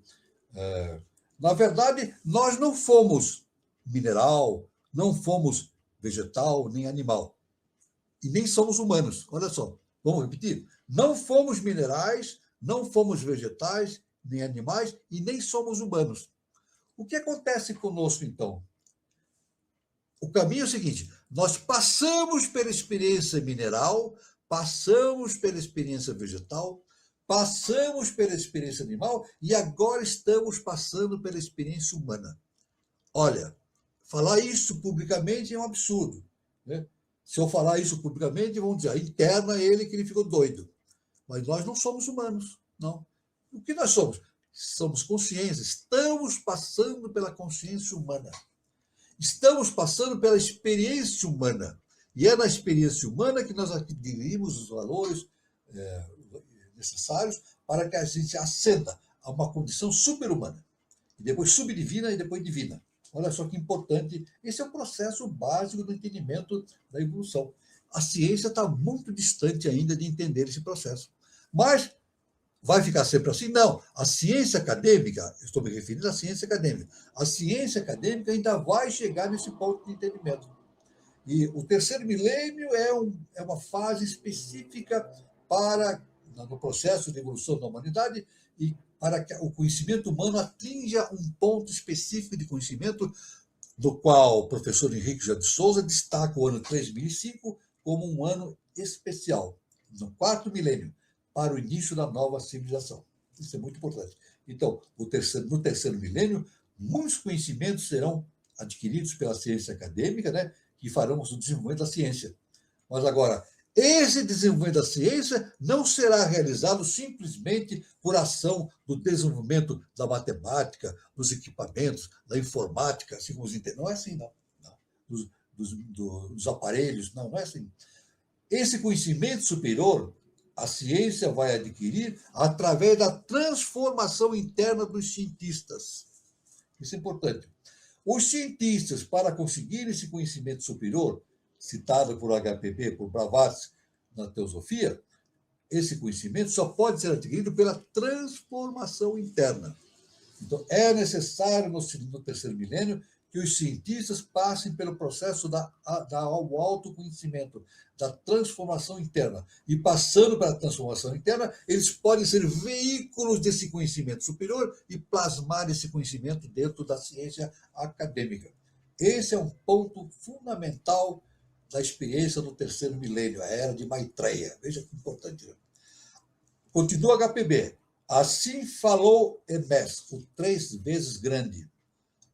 S3: Na verdade, nós não fomos mineral, não fomos vegetal, nem animal. E nem somos humanos. Olha só, vamos repetir. Não fomos minerais, não fomos vegetais, nem animais, e nem somos humanos. O que acontece conosco, então? O caminho é o seguinte: nós passamos pela experiência mineral, passamos pela experiência vegetal, passamos pela experiência animal e agora estamos passando pela experiência humana. Olha, falar isso publicamente é um absurdo, né? Se eu falar isso publicamente, vão dizer, interna ele que ele ficou doido. Mas nós não somos humanos, não. O que nós somos? Somos consciência, estamos passando pela consciência humana. Estamos passando pela experiência humana. E é na experiência humana que nós adquirimos os valores necessários para que a gente ascenda a uma condição super-humana. E depois subdivina e depois divina. Olha só que importante. Esse é o processo básico do entendimento da evolução. A ciência está muito distante ainda de entender esse processo. Mas vai ficar sempre assim? Não. A ciência acadêmica, estou me referindo à ciência acadêmica, a ciência acadêmica ainda vai chegar nesse ponto de entendimento. E o terceiro milênio é uma fase específica no processo de evolução da humanidade e para que o conhecimento humano atinja um ponto específico de conhecimento, do qual o professor Henrique de Souza destaca o ano 3005 como um ano especial, no quarto milênio, para o início da nova civilização. Isso é muito importante. Então, no terceiro milênio, muitos conhecimentos serão adquiridos pela ciência acadêmica, né, que faremos o desenvolvimento da ciência. Mas agora, esse desenvolvimento da ciência não será realizado simplesmente por ação do desenvolvimento da matemática, dos equipamentos, da informática, assim como não é assim, não. Dos aparelhos, não é assim. Esse conhecimento superior, a ciência vai adquirir através da transformação interna dos cientistas. Isso é importante. Os cientistas, para conseguir esse conhecimento superior, citado por HPB, por Blavatsky na Teosofia, esse conhecimento só pode ser adquirido pela transformação interna. Então, é necessário, no terceiro milênio, que os cientistas passem pelo processo ao autoconhecimento, da transformação interna. E passando pela transformação interna, eles podem ser veículos desse conhecimento superior e plasmar esse conhecimento dentro da ciência acadêmica. Esse é um ponto fundamental da experiência do terceiro milênio, a era de Maitreya. Veja que importante. Né? Continua HPB. Assim falou Hermes, o 3 vezes grande.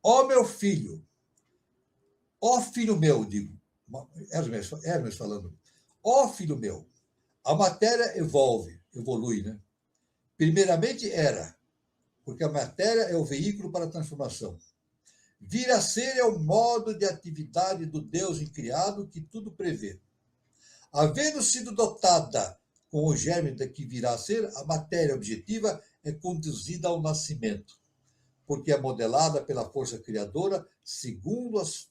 S3: Ó meu filho, ó filho meu, digo, Hermes falando, ó filho meu, a matéria evolui, né? Primeiramente era, porque a matéria é o veículo para a transformação. Vir a ser é o modo de atividade do Deus incriado que tudo prevê. Havendo sido dotada com o germe da que virá a ser, a matéria objetiva é conduzida ao nascimento, porque é modelada pela força criadora segundo as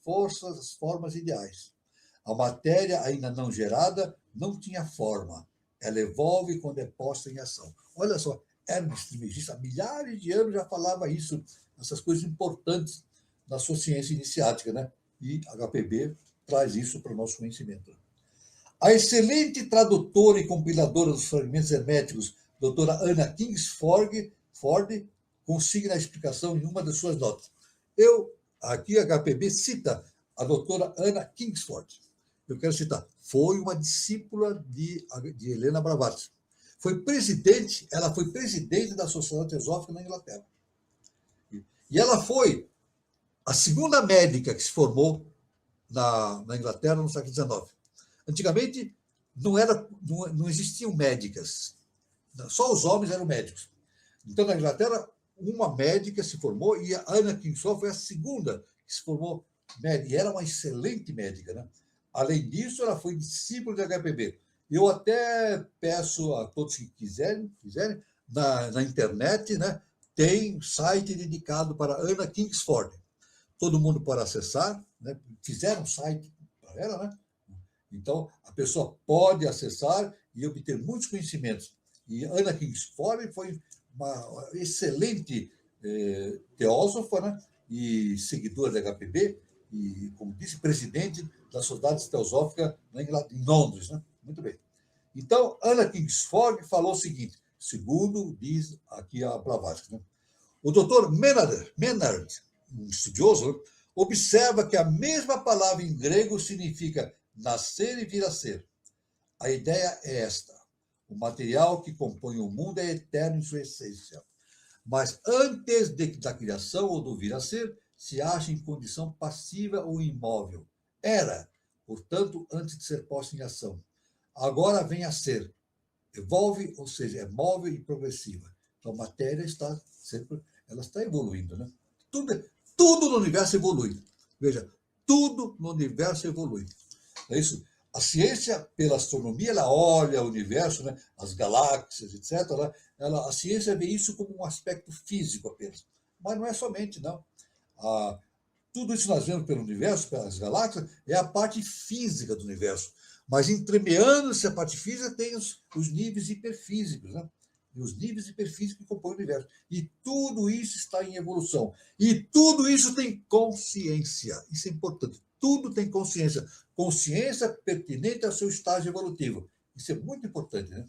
S3: formas ideais. A matéria ainda não gerada não tinha forma. Ela evolve quando é posta em ação. Olha só, Hermes Trismegisto, há milhares de anos já falava isso, essas coisas importantes na sua ciência iniciática, né? E HPB traz isso para o nosso conhecimento. A excelente tradutora e compiladora dos fragmentos herméticos, doutora Anna Kingsford, consigna a explicação em uma das suas notas. Aqui a HPB cita a doutora Anna Kingsford. Eu quero citar. Foi uma discípula de Helena Blavatsky. Ela foi presidente da Sociedade Teosófica na Inglaterra. E ela foi a segunda médica que se formou na Inglaterra no século XIX. Antigamente, não existiam médicas. Só os homens eram médicos. Então, na Inglaterra, uma médica se formou e a Anna Kingsford foi a segunda que se formou médica. E era uma excelente médica, né? Além disso, ela foi discípula de HPB. Eu até peço a todos que quiserem na internet, né, tem site dedicado para Anna Kingsford. Todo mundo pode acessar, né? Fizeram um site para ela, né? Então, a pessoa pode acessar e obter muitos conhecimentos. E Anna Kingsford foi uma excelente teósofa, né? E seguidora da HPB, e, como disse, presidente da Sociedade Teosófica em Londres. Né? Muito bem. Então, Anna Kingsford falou o seguinte, segundo diz aqui a Blavatsky, né? O doutor Menard, um estudioso, observa que a mesma palavra em grego significa nascer e vir a ser. A ideia é esta. O material que compõe o mundo é eterno em sua essência. Mas antes da criação ou do vir a ser, se acha em condição passiva ou imóvel. Era, portanto, antes de ser posta em ação. Agora vem a ser. Evolve, ou seja, é móvel e progressiva. Então, a matéria está evoluindo. Né? Tudo no universo evolui. Veja, tudo no universo evolui. É isso. A ciência, pela astronomia, ela olha o universo, né? As galáxias, etc. A ciência vê isso como um aspecto físico apenas. Mas não é somente, não. Tudo isso que nós vemos pelo universo, pelas galáxias, é a parte física do universo. Mas entremeando essa parte física tem os níveis hiperfísicos, né? E os níveis hiperfísicos que compõem o universo. E tudo isso está em evolução. E tudo isso tem consciência. Isso é importante. Tudo tem consciência. Consciência pertinente ao seu estágio evolutivo. Isso é muito importante, né?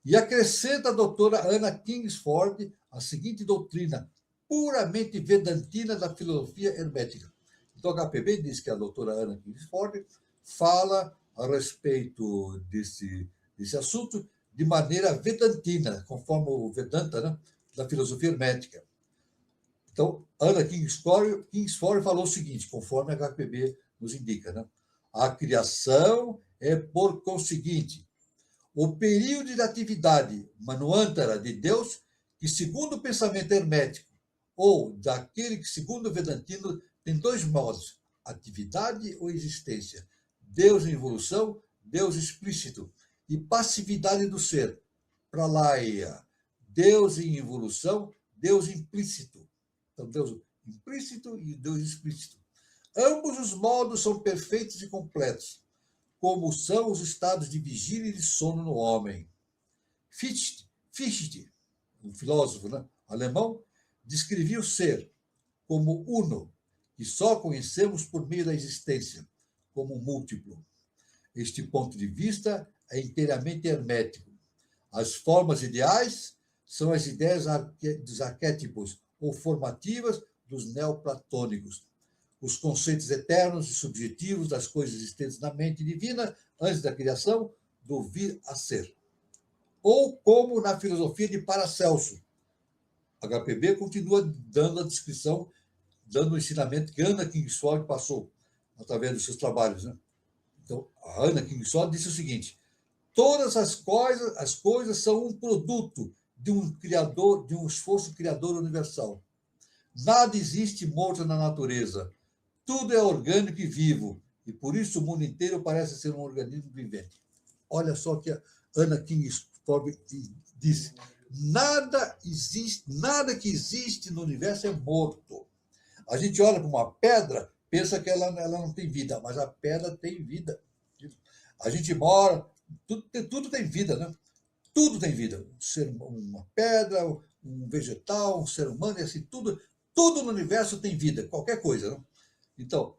S3: E acrescenta a doutora Anna Kingsford a seguinte doutrina puramente vedantina da filosofia hermética. Então, a HPB diz que a doutora Anna Kingsford fala a respeito desse assunto de maneira vedantina, conforme o Vedanta, né, da filosofia hermética. Então, Anna Kingsford falou o seguinte, conforme a HPB nos indica, né? A criação é, por conseguinte, o período de atividade manuântara de Deus, que, segundo o pensamento hermético, ou daquele que, segundo o Vedantino, tem dois modos, atividade ou existência. Deus em evolução, Deus explícito, e passividade do ser, pralaya. Deus em evolução, Deus implícito. Então, Deus implícito e Deus explícito. Ambos os modos são perfeitos e completos, como são os estados de vigília e de sono no homem. Fichte, um filósofo, né, alemão, descrevia o ser como uno, que só conhecemos por meio da existência, como múltiplo. Este ponto de vista é inteiramente hermético. As formas ideais são as ideias dos arquétipos ou formativas dos neoplatônicos, os conceitos eternos e subjetivos das coisas existentes na mente divina antes da criação, do vir a ser. Ou como na filosofia de Paracelso. HPB continua dando a descrição, dando o ensinamento que Anna Kingsford passou através dos seus trabalhos, né? Então, a Anna Kingsford disse o seguinte: todas as coisas são um produto de um criador, de um esforço criador universal. Nada existe morto na natureza. Tudo é orgânico e vivo, e por isso o mundo inteiro parece ser um organismo vivente. Olha só o que a Anna Kingsford disse: nada que existe no universo é morto. A gente olha para uma pedra, pensa que ela não tem vida, mas a pedra tem vida. A gente mora, tudo tem vida, né? Tudo tem vida. Uma pedra, um vegetal, um ser humano, e assim, tudo no universo tem vida, qualquer coisa, né? Então,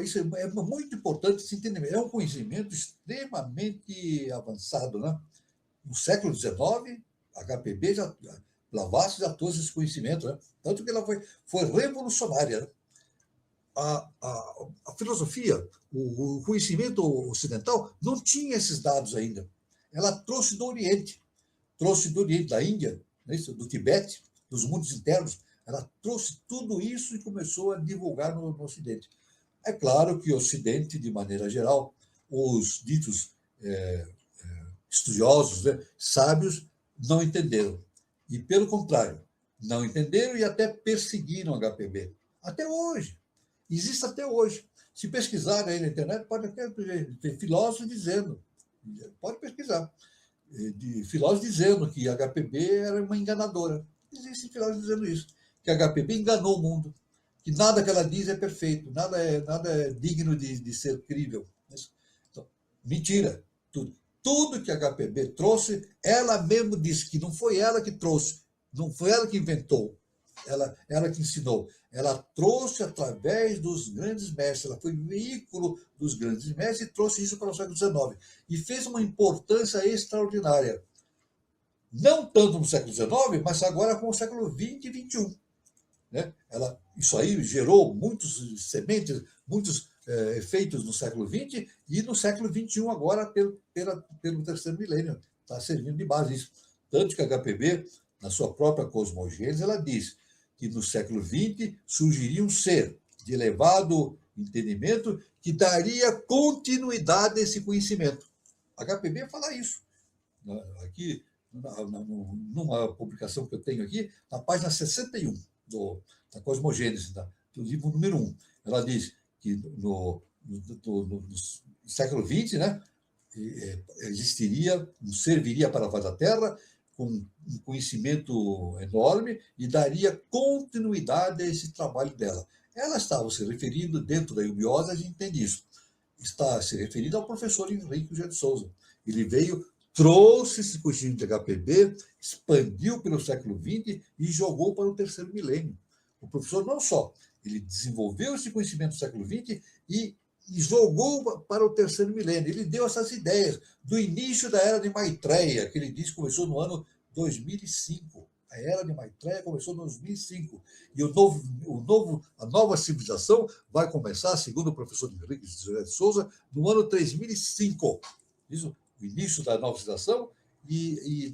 S3: isso é muito importante se entender. É um conhecimento extremamente avançado, né? No século XIX, HPB Blavatsky já trouxe esse conhecimento, né? Tanto que ela foi revolucionária, né? A filosofia, o conhecimento ocidental não tinha esses dados ainda. Ela trouxe do Oriente, da Índia, né? Do Tibete, dos mundos internos. Ela trouxe tudo isso e começou a divulgar no Ocidente. É claro que o Ocidente, de maneira geral, os ditos estudiosos, né, sábios, não entenderam. E, pelo contrário, não entenderam e até perseguiram o HPB. Até hoje. Existe até hoje. Se pesquisar aí na internet, pode até ter filósofos dizendo, pode pesquisar, de filósofos dizendo que a HPB era uma enganadora. Existem filósofos dizendo isso, que a HPB enganou o mundo, que nada que ela diz é perfeito, nada é digno de ser crível. Então, mentira, tudo. Tudo que a HPB trouxe, ela mesmo disse que não foi ela que trouxe, não foi ela que inventou, ela que ensinou. Ela trouxe através dos grandes mestres, ela foi veículo dos grandes mestres e trouxe isso para o século XIX. E fez uma importância extraordinária. Não tanto no século XIX, mas agora com o século XX e XXI. Né? Isso aí gerou muitos sementes, muitos efeitos no século XX e no século XXI agora pelo terceiro milênio. Está servindo de base isso. Tanto que a HPB, na sua própria cosmogênese, ela diz que no século XX surgiria um ser de elevado entendimento que daria continuidade a esse conhecimento. A HPB fala isso. Aqui, numa publicação que eu tenho aqui, na página 61 da Cosmogênese, do livro número 1. Ela diz que no século XX, né, existiria, um ser viria para a face da Terra com um conhecimento enorme e daria continuidade a esse trabalho dela. Ela estava se referindo, dentro da eubiose, a gente entende isso, está se referindo ao professor Henrique G. de Souza. Ele veio, trouxe esse conhecimento de HPB, expandiu pelo século XX e jogou para o terceiro milênio. O professor não só, ele desenvolveu esse conhecimento do século XX e jogou para o terceiro milênio. Ele deu essas ideias do início da Era de Maitreya, que ele diz que começou no ano 2005. A Era de Maitreya começou em 2005. E a nova civilização vai começar, segundo o professor Henrique de Souza, no ano 3005. Isso, o início da nova civilização e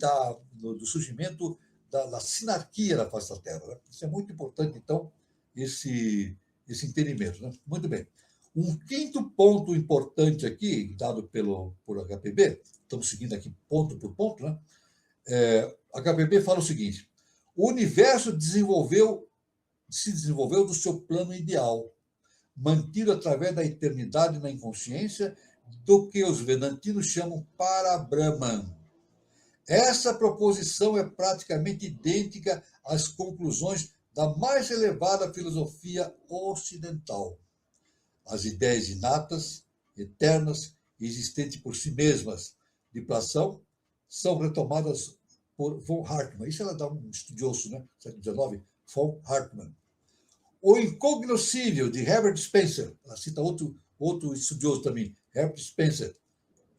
S3: do surgimento da sinarquia na face da Terra. Né? Isso é muito importante, então, esse entendimento. Né? Muito bem. Um quinto ponto importante aqui, dado por HPB, estamos seguindo aqui ponto por ponto, né? HPB fala o seguinte: o universo se desenvolveu do seu plano ideal, mantido através da eternidade na inconsciência do que os Vedantinos chamam Parabrahman. Essa proposição é praticamente idêntica às conclusões da mais elevada filosofia ocidental. As ideias inatas, eternas, existentes por si mesmas de Platão, são retomadas por von Hartmann. Isso ela dá um estudioso, né? Século XIX, von Hartmann. O Incognoscível, de Herbert Spencer. Ela cita outro estudioso também, Herbert Spencer.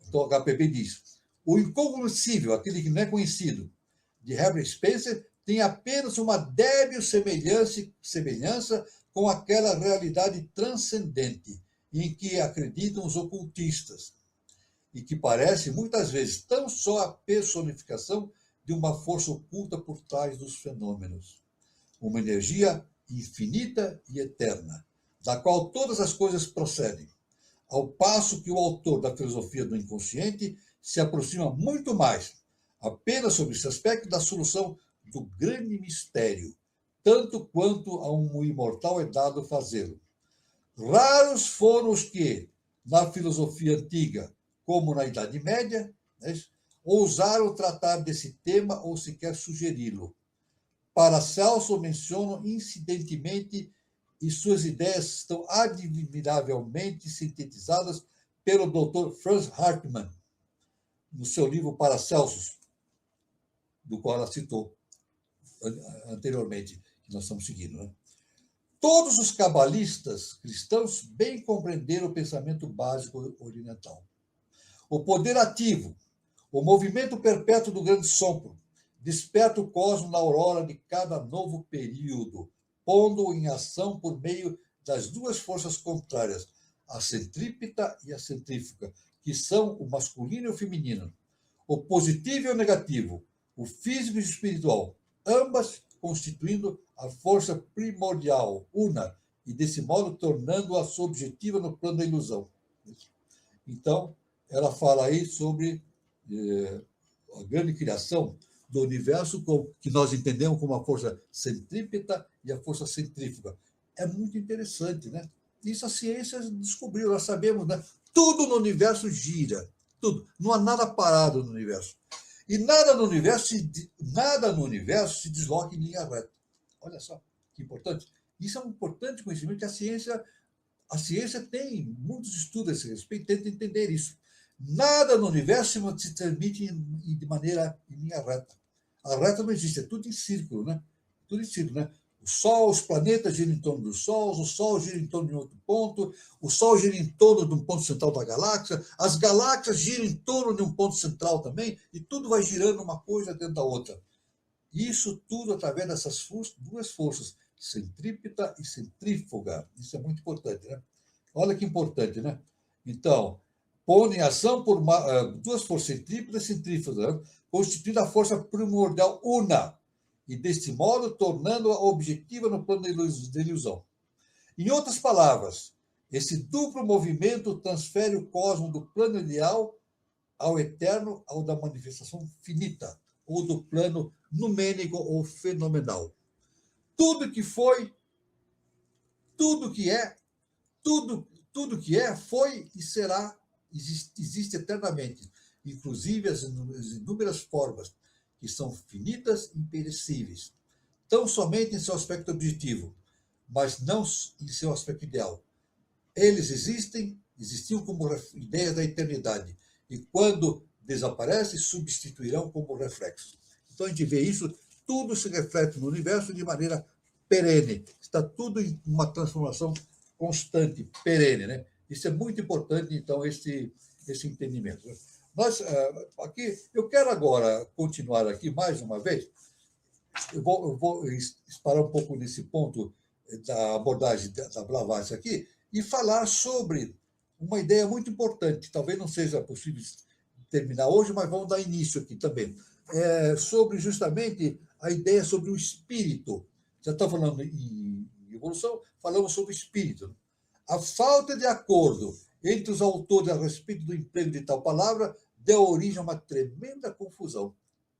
S3: Então, o HPB diz: o incognoscível, aquele que não é conhecido, de Herbert Spencer, tem apenas uma débil semelhança com aquela realidade transcendente em que acreditam os ocultistas, e que parece, muitas vezes, tão só a personificação de uma força oculta por trás dos fenômenos. Uma energia infinita e eterna, da qual todas as coisas procedem, ao passo que o autor da filosofia do inconsciente se aproxima muito mais, apenas sobre esse aspecto, da solução do grande mistério, tanto quanto a um imortal é dado fazê-lo. Raros foram os que, na filosofia antiga, como na Idade Média, né, ousaram tratar desse tema ou sequer sugeri-lo. Paracelso menciona incidentemente e suas ideias estão admiravelmente sintetizadas pelo Dr. Franz Hartmann, no seu livro Paracelsus, do qual ela citou anteriormente, que nós estamos seguindo. Né? Todos os cabalistas cristãos bem compreenderam o pensamento básico oriental. O poder ativo, o movimento perpétuo do grande sopro, desperta o cosmos na aurora de cada novo período, pondo-o em ação por meio das duas forças contrárias, a centrípeta e a centrífuga, que são o masculino e o feminino, o positivo e o negativo, o físico e o espiritual, ambas constituindo a força primordial, una, e desse modo tornando-a subjetiva no plano da ilusão. Então, ela fala aí sobre a grande criação do universo, que nós entendemos como a força centrípeta e a força centrífuga. É muito interessante, né? Isso a ciência descobriu, nós sabemos, né? Tudo no universo gira, tudo. Não há nada parado no universo. E nada no universo se desloca em linha reta. Olha só, que importante. Isso é um importante conhecimento que a ciência tem muitos estudos a esse respeito, tenta entender isso. Nada no universo se transmite de maneira em linha reta. A reta não existe, é tudo em círculo, né? Tudo em círculo, né? O Sol, os planetas giram em torno do Sol, o Sol gira em torno de outro ponto, o Sol gira em torno de um ponto central da galáxia, as galáxias giram em torno de um ponto central também, e tudo vai girando uma coisa dentro da outra. Isso tudo através dessas duas forças, centrípeta e centrífuga. Isso é muito importante, né? Olha que importante, né? Então, pondo em ação por duas forças, centrípeta e centrífuga, né? Constituindo a força primordial una, e deste modo tornando-a objetiva no plano da ilusão. Em outras palavras, esse duplo movimento transfere o cosmos do plano ideal ao eterno, ao da manifestação finita, ou do plano numênico ou fenomenal. Tudo que foi, tudo que é, tudo que é, foi e será, existe eternamente, inclusive as inúmeras formas, que são finitas e imperecíveis, tão somente em seu aspecto objetivo, mas não em seu aspecto ideal. Eles existiam como ideias da eternidade, e quando desaparecem, substituirão como reflexo. Então a gente vê isso, tudo se reflete no universo de maneira perene, está tudo em uma transformação constante, perene, né? Isso é muito importante, então, esse entendimento. Mas, aqui, eu quero agora continuar aqui mais uma vez. Eu vou parar um pouco nesse ponto da abordagem da Blavatsky aqui e falar sobre uma ideia muito importante. Talvez não seja possível terminar hoje, mas vamos dar início aqui também. Sobre justamente a ideia sobre o espírito. Já está falando em evolução, falamos sobre o espírito. A falta de acordo entre os autores a respeito do emprego de tal palavra deu origem a uma tremenda confusão.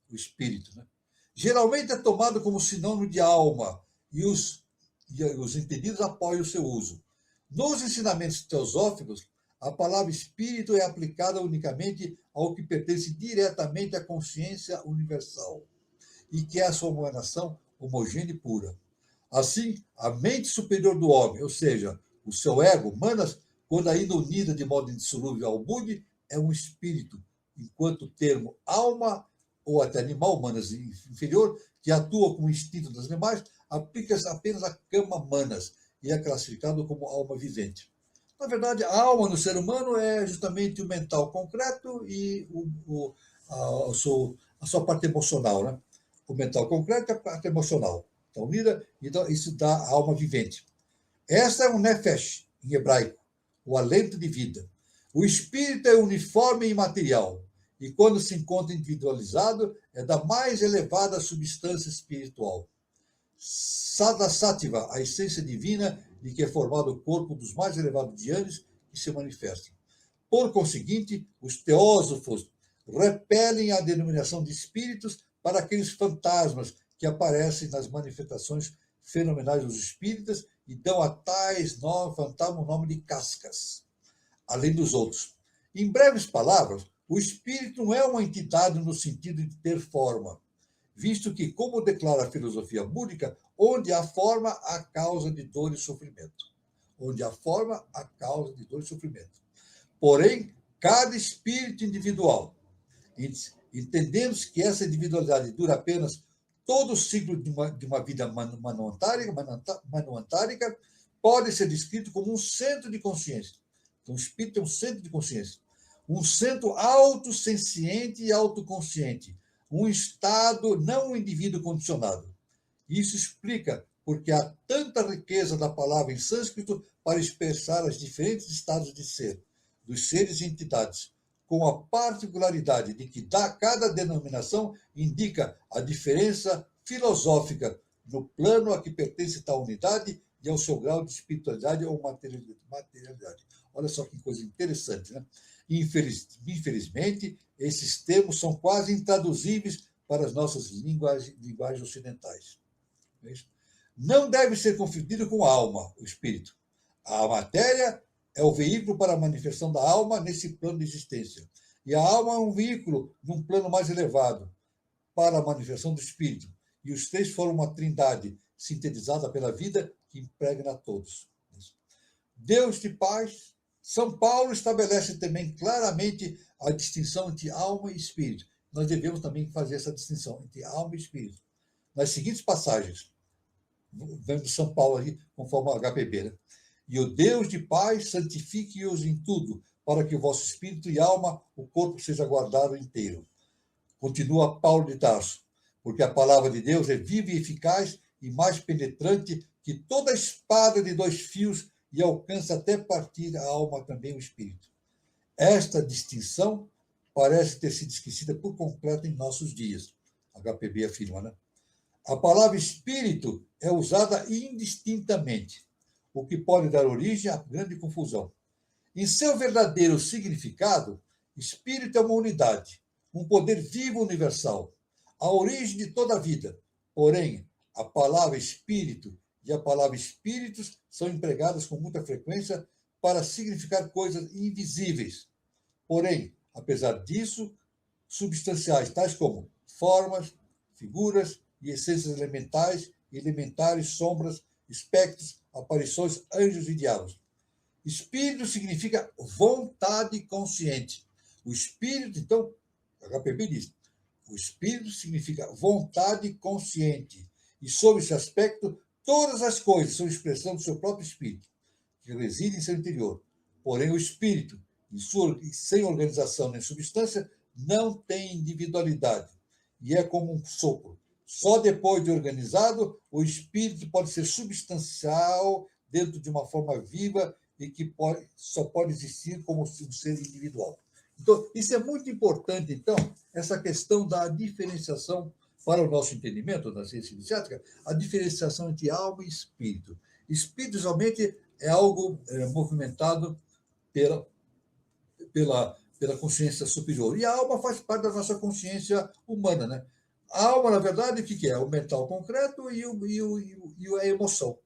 S3: O espírito, né? Geralmente é tomado como sinônimo de alma, e os entendidos apoiam o seu uso. Nos ensinamentos teosóficos, a palavra espírito é aplicada unicamente ao que pertence diretamente à consciência universal, e que é a sua emanação homogênea e pura. Assim, a mente superior do homem, ou seja, o seu ego, manas, quando ainda unida de modo indissolúvel ao Budi, é um espírito, enquanto o termo alma ou até animal, humanas inferior, que atua como instinto dos animais, aplica-se apenas à cama manas e é classificado como alma vivente. Na verdade, a alma no ser humano é justamente o mental concreto e a sua parte emocional, né? O mental concreto e a parte emocional. Então, unida, então, isso dá a alma vivente. Essa é um nefesh, em hebraico, o alento de vida. O espírito é uniforme e imaterial, e quando se encontra individualizado, é da mais elevada substância espiritual. Sada Sattva, a essência divina de que é formado o corpo dos mais elevados dhyanis que se manifestam. Por conseguinte, os teósofos repelem a denominação de espíritos para aqueles fantasmas que aparecem nas manifestações fenomenais dos espíritas e dão a tais fantasmas o nome de cascas, além dos outros. Em breves palavras, o espírito não é uma entidade no sentido de ter forma, visto que, como declara a filosofia búdica, onde há forma, há causa de dor e sofrimento. Onde há forma, há causa de dor e sofrimento. Porém, cada espírito individual, entendendo-se que essa individualidade dura apenas todo o ciclo de uma vida manuantárica, pode ser descrito como um centro de consciência. Então, o espírito é um centro de consciência. Um centro autossenciente e autoconsciente. Um estado, não um indivíduo condicionado. Isso explica porque há tanta riqueza da palavra em sânscrito para expressar os diferentes estados de ser, dos seres e entidades, com a particularidade de que cada denominação indica a diferença filosófica no plano a que pertence tal unidade e ao seu grau de espiritualidade ou materialidade. Olha só que coisa interessante, né? Infelizmente, esses termos são quase intraduzíveis para as nossas linguagens ocidentais. Não deve ser confundido com a alma, o espírito. A matéria é o veículo para a manifestação da alma nesse plano de existência. E a alma é um veículo num plano mais elevado para a manifestação do espírito. E os três formam uma trindade sintetizada pela vida que impregna a todos. Deus de paz. São Paulo estabelece também claramente a distinção entre alma e espírito. Nós devemos também fazer essa distinção entre alma e espírito. Nas seguintes passagens, vemos São Paulo ali, conforme o HPB, né? E o Deus de paz santifique-os em tudo, para que o vosso espírito e alma, o corpo, seja guardado inteiro. Continua Paulo de Tarso, porque a palavra de Deus é viva e eficaz e mais penetrante que toda espada de 2 fios e alcança até partir a alma também o espírito. Esta distinção parece ter sido esquecida por completo em nossos dias. HPB afirma, né? A palavra espírito é usada indistintamente, o que pode dar origem a grande confusão. Em seu verdadeiro significado, espírito é uma unidade, um poder vivo universal, a origem de toda a vida. Porém, a palavra espírito e a palavra espíritos são empregadas com muita frequência para significar coisas invisíveis. Porém, apesar disso, substanciais, tais como formas, figuras e essências elementares, sombras, espectros, aparições, anjos e diabos. Espírito significa vontade consciente. O espírito, então, HPB diz, o espírito significa vontade consciente. E, sob esse aspecto, todas as coisas são expressão do seu próprio espírito, que reside em seu interior. Porém, o espírito, sem organização nem substância, não tem individualidade e é como um sopro. Só depois de organizado, o espírito pode ser substancial dentro de uma forma viva e que só pode existir como um ser individual. Então, isso é muito importante, então, essa questão da diferenciação para o nosso entendimento da ciência iniciática, a diferenciação entre alma e espírito. Espírito, somente, é algo movimentado pela consciência superior. E a alma faz parte da nossa consciência humana, né? A alma, na verdade, o que é? O mental concreto e a emoção.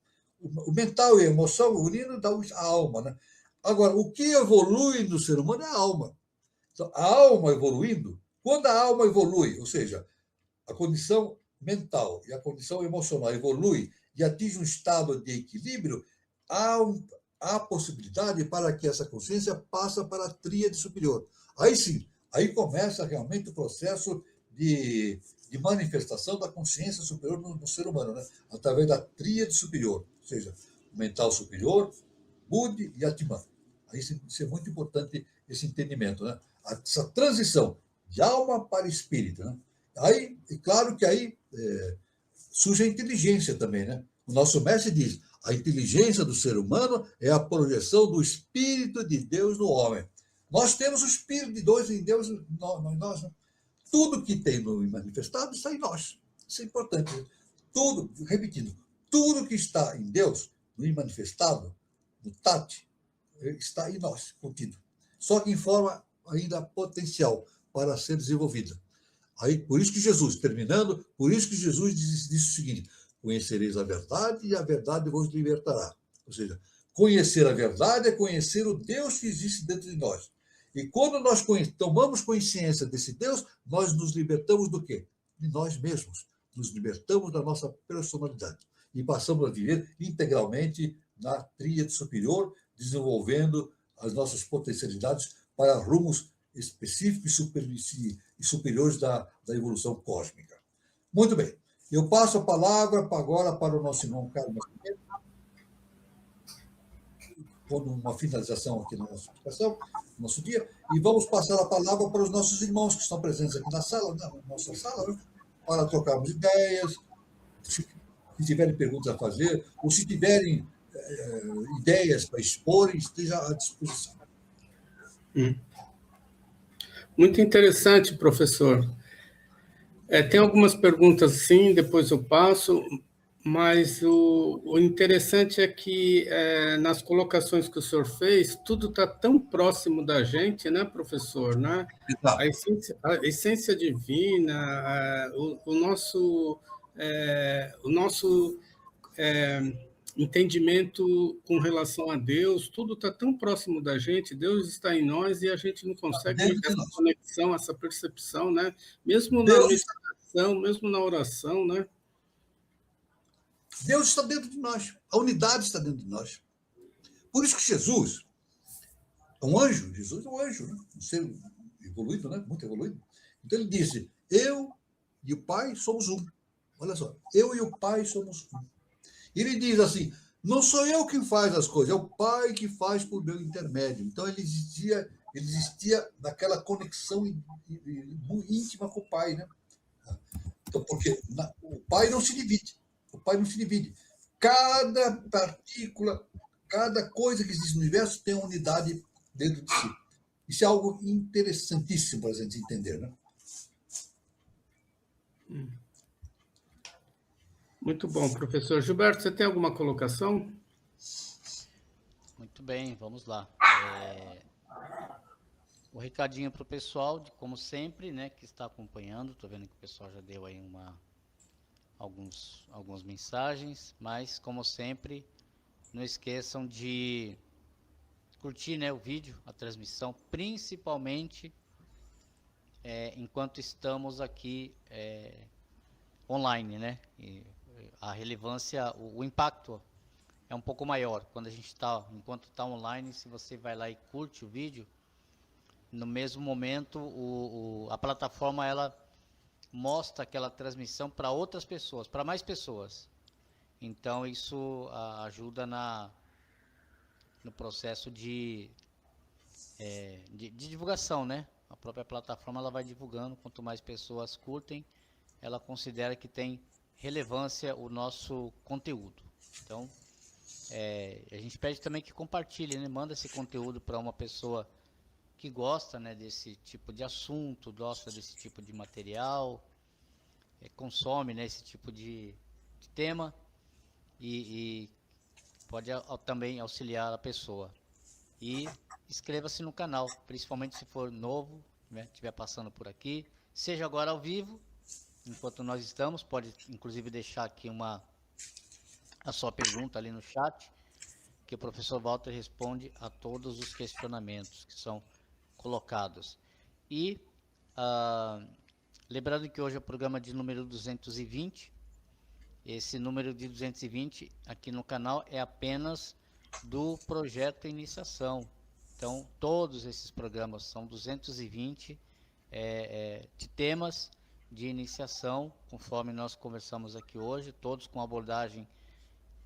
S3: O mental e a emoção unindo dá a alma, né? Agora, o que evolui no ser humano é a alma. Então, a alma evoluindo, quando a alma evolui, ou seja, a condição mental e a condição emocional evolui e atinge um estado de equilíbrio, há possibilidade para que essa consciência passe para a tríade superior. Aí sim, aí começa realmente o processo de manifestação da consciência superior no ser humano, né? Através da tríade superior, ou seja, o mental superior, Budi e Atman. Aí isso é muito importante, esse entendimento, né? Essa transição de alma para espírito, né? Aí, é claro que aí surge a inteligência também, né? O nosso mestre diz: a inteligência do ser humano é a projeção do Espírito de Deus no homem. Nós temos o Espírito de Deus em Deus, nós, né? Tudo que tem no manifestado está em nós. Isso é importante. Tudo, repetindo, tudo que está em Deus, no manifestado, no Tati, está em nós, contido. Só que em forma ainda potencial para ser desenvolvida. Aí, por isso que Jesus, terminando, por isso que Jesus disse o seguinte: conhecereis a verdade e a verdade vos libertará. Ou seja, conhecer a verdade é conhecer o Deus que existe dentro de nós. E quando nós tomamos consciência desse Deus, nós nos libertamos do quê? De nós mesmos. Nos libertamos da nossa personalidade. E passamos a viver integralmente na tríade superior, desenvolvendo as nossas potencialidades para rumos específicos e superiores da evolução cósmica. Muito bem. Eu passo a palavra agora para o nosso irmão Carlos Nascimento, pondo uma finalização aqui na nossa explicação, no nosso dia, e vamos passar a palavra para os nossos irmãos que estão presentes aqui na sala, na nossa sala, né, para trocarmos ideias, se tiverem perguntas a fazer, ou se tiverem ideias para expor, esteja à disposição.
S1: Muito interessante, professor. Tem algumas perguntas, sim, depois eu passo, mas o interessante é que, nas colocações que o senhor fez, tudo está tão próximo da gente, né, professor? Né? A essência divina, o nosso entendimento com relação a Deus, tudo está tão próximo da gente, Deus está em nós e a gente não consegue ter essa conexão, essa percepção, né? Mesmo na meditação, mesmo na oração, né?
S3: Deus está dentro de nós, a unidade está dentro de nós. Por isso que Jesus é um anjo, Jesus é um anjo, né? Um ser evoluído, né? Muito evoluído. Então ele disse: eu e o Pai somos um. Olha só, eu e o Pai somos um. Ele diz assim: não sou eu quem faz as coisas, é o Pai que faz por meu intermédio. Então ele existia naquela conexão íntima com o Pai, né? Então, porque o Pai não se divide. O Pai não se divide. Cada partícula, cada coisa que existe no universo tem uma unidade dentro de si. Isso é algo interessantíssimo para a gente entender, né?
S1: Muito bom, professor. Gilberto, você tem alguma colocação?
S2: Muito bem, vamos lá. O recadinho para o pessoal, como sempre, né, que está acompanhando. Estou vendo que o pessoal já deu aí algumas mensagens, mas, como sempre, não esqueçam de curtir, né, o vídeo, a transmissão, principalmente enquanto estamos aqui online, né? E a relevância, o impacto é um pouco maior quando a gente está, enquanto está online. Se você vai lá e curte o vídeo, no mesmo momento a plataforma ela mostra aquela transmissão para outras pessoas, para mais pessoas. Então isso ajuda no processo de divulgação, né? A própria plataforma ela vai divulgando, quanto mais pessoas curtem, ela considera que tem relevância o nosso conteúdo. Então, a gente pede também que compartilhe, né? Manda esse conteúdo para uma pessoa que gosta, né, desse tipo de assunto, gosta desse tipo de material, consome, né, esse tipo de tema e pode também auxiliar a pessoa. E inscreva-se no canal, principalmente se for novo, né, estiver passando por aqui, seja agora ao vivo, enquanto nós estamos, pode inclusive deixar aqui a sua pergunta ali no chat, que o professor Walter responde a todos os questionamentos que são colocados. E lembrando que hoje é o programa de número 220, esse número de 220 aqui no canal é apenas do projeto Iniciação. Então, todos esses programas são 220 de temas de iniciação, conforme nós conversamos aqui hoje, todos com abordagem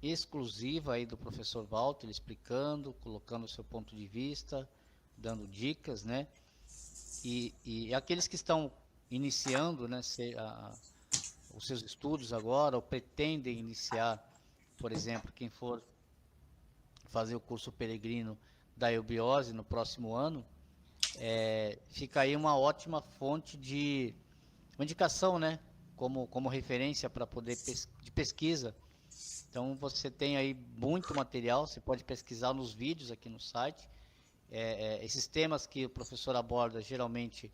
S2: exclusiva aí do professor Walter, explicando, colocando o seu ponto de vista, dando dicas, né? E aqueles que estão iniciando, né, os seus estudos agora, ou pretendem iniciar, por exemplo, quem for fazer o curso peregrino da eubiose no próximo ano, fica aí uma ótima fonte uma indicação, né, como referência para poder de pesquisa. Então você tem aí muito material, você pode pesquisar nos vídeos aqui no site. Esses temas que o professor aborda geralmente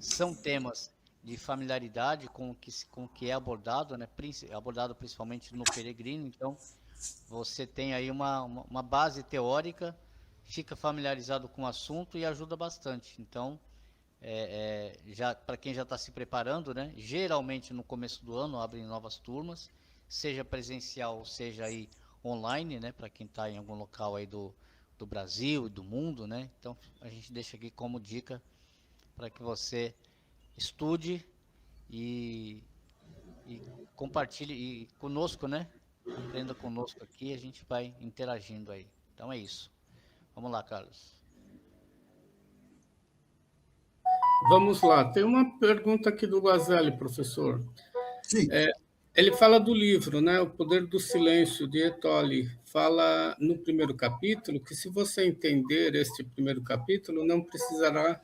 S2: são temas de familiaridade com o que é abordado, né, abordado principalmente no peregrino. Então você tem aí uma base teórica, fica familiarizado com o assunto e ajuda bastante. Então, já para quem já está se preparando, né, geralmente no começo do ano abrem novas turmas, seja presencial, seja aí online, né, para quem está em algum local aí do Brasil e do mundo, né. Então a gente deixa aqui como dica para que você estude e compartilhe conosco, né. Aprenda conosco aqui, a gente vai interagindo aí. Então é isso. Vamos lá, Carlos.
S1: Vamos lá. Tem uma pergunta aqui do Guazelli, professor.
S3: Sim.
S1: Ele fala do livro, né, O Poder do Silêncio, de Tolle. Fala no primeiro capítulo que, se você entender este primeiro capítulo, não precisará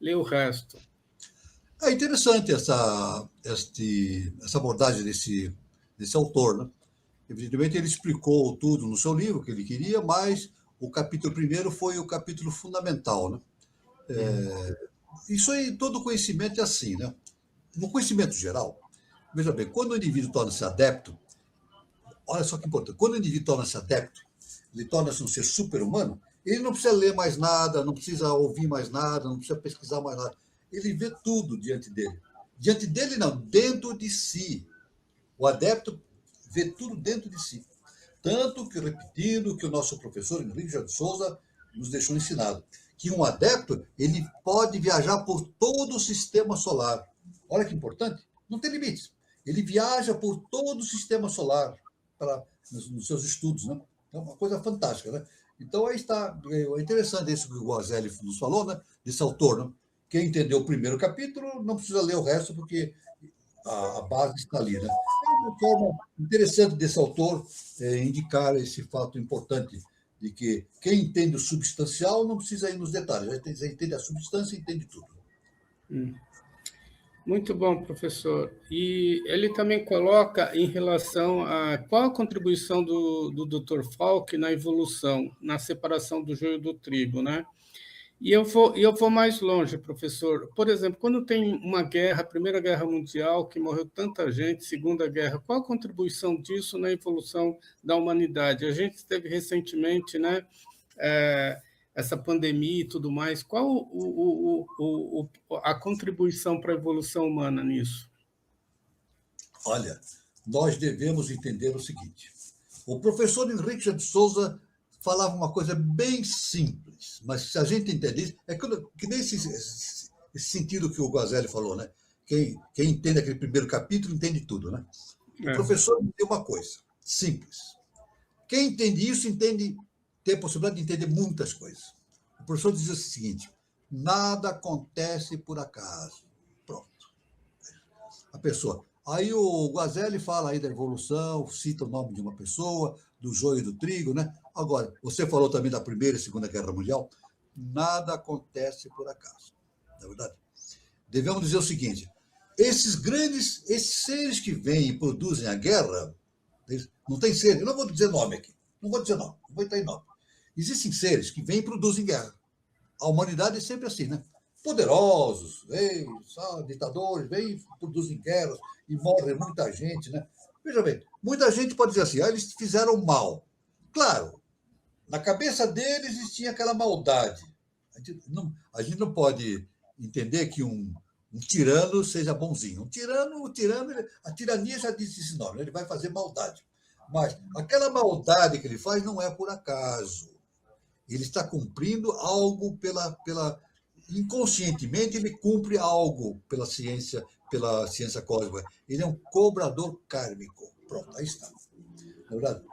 S1: ler o resto.
S3: É interessante essa abordagem desse autor, né? Evidentemente, ele explicou tudo no seu livro que ele queria, mas o capítulo primeiro foi o capítulo fundamental, né? Isso aí, todo conhecimento é assim, né? No conhecimento geral, veja bem, quando o indivíduo torna-se adepto, olha só que importante, quando o indivíduo torna-se adepto, ele torna-se um ser super-humano, ele não precisa ler mais nada, não precisa ouvir mais nada, não precisa pesquisar mais nada. Ele vê tudo diante dele. Diante dele, não, dentro de si. O adepto vê tudo dentro de si. Tanto que, repetindo, que o nosso professor Henrique de Souza nos deixou ensinado, que um adepto, ele pode viajar por todo o sistema solar. Olha que importante, não tem limites. Ele viaja por todo o sistema solar nos seus estudos, né? É uma coisa fantástica, né? Então, aí está, é interessante isso que o Guazelli nos falou, né? Desse autor, né? Quem entendeu o primeiro capítulo não precisa ler o resto, porque a base está ali, né? É uma forma interessante desse autor indicar esse fato importante de que quem entende o substancial não precisa ir nos detalhes, já entende a substância e entende tudo.
S1: Muito bom, professor. E ele também coloca em relação a qual a contribuição do Dr. Falk na evolução, na separação do joio do trigo, né? E eu vou mais longe, professor. Por exemplo, quando tem uma guerra, a Primeira Guerra Mundial, que morreu tanta gente, Segunda Guerra, qual a contribuição disso na evolução da humanidade? A gente teve recentemente, né, essa pandemia e tudo mais. Qual a contribuição para a evolução humana nisso?
S3: Olha, nós devemos entender o seguinte. O professor Henrique de Souza falava uma coisa bem simples, mas se a gente entender isso, que nem esse sentido que o Guazelli falou, né? Quem entende aquele primeiro capítulo entende tudo, né? O professor me deu uma coisa simples. Quem entende isso tem a possibilidade de entender muitas coisas. O professor diz o seguinte: nada acontece por acaso. Pronto. A pessoa. Aí o Guazelli fala aí da evolução, cita o nome de uma pessoa, do joio e do trigo, né? Agora, você falou também da Primeira e Segunda Guerra Mundial. Nada acontece por acaso. Não é verdade? Devemos dizer o seguinte: esses seres que vêm e produzem a guerra, não tem seres, eu não vou dizer nome aqui, não vou entrar em nome. Existem seres que vêm e produzem guerra. A humanidade é sempre assim, né? Poderosos, reis, ditadores, vêm e produzem guerras e morre muita gente, né? Veja bem, muita gente pode dizer assim, eles fizeram mal. Claro, na cabeça deles existia aquela maldade. A gente não pode entender que um tirano seja bonzinho. Um tirano, a tirania já disse esse nome, ele vai fazer maldade. Mas aquela maldade que ele faz não é por acaso. Ele está cumprindo algo inconscientemente, ele cumpre algo pela ciência, pela ciência cósmica. Ele é um cobrador kármico. Pronto, aí está. Na verdade,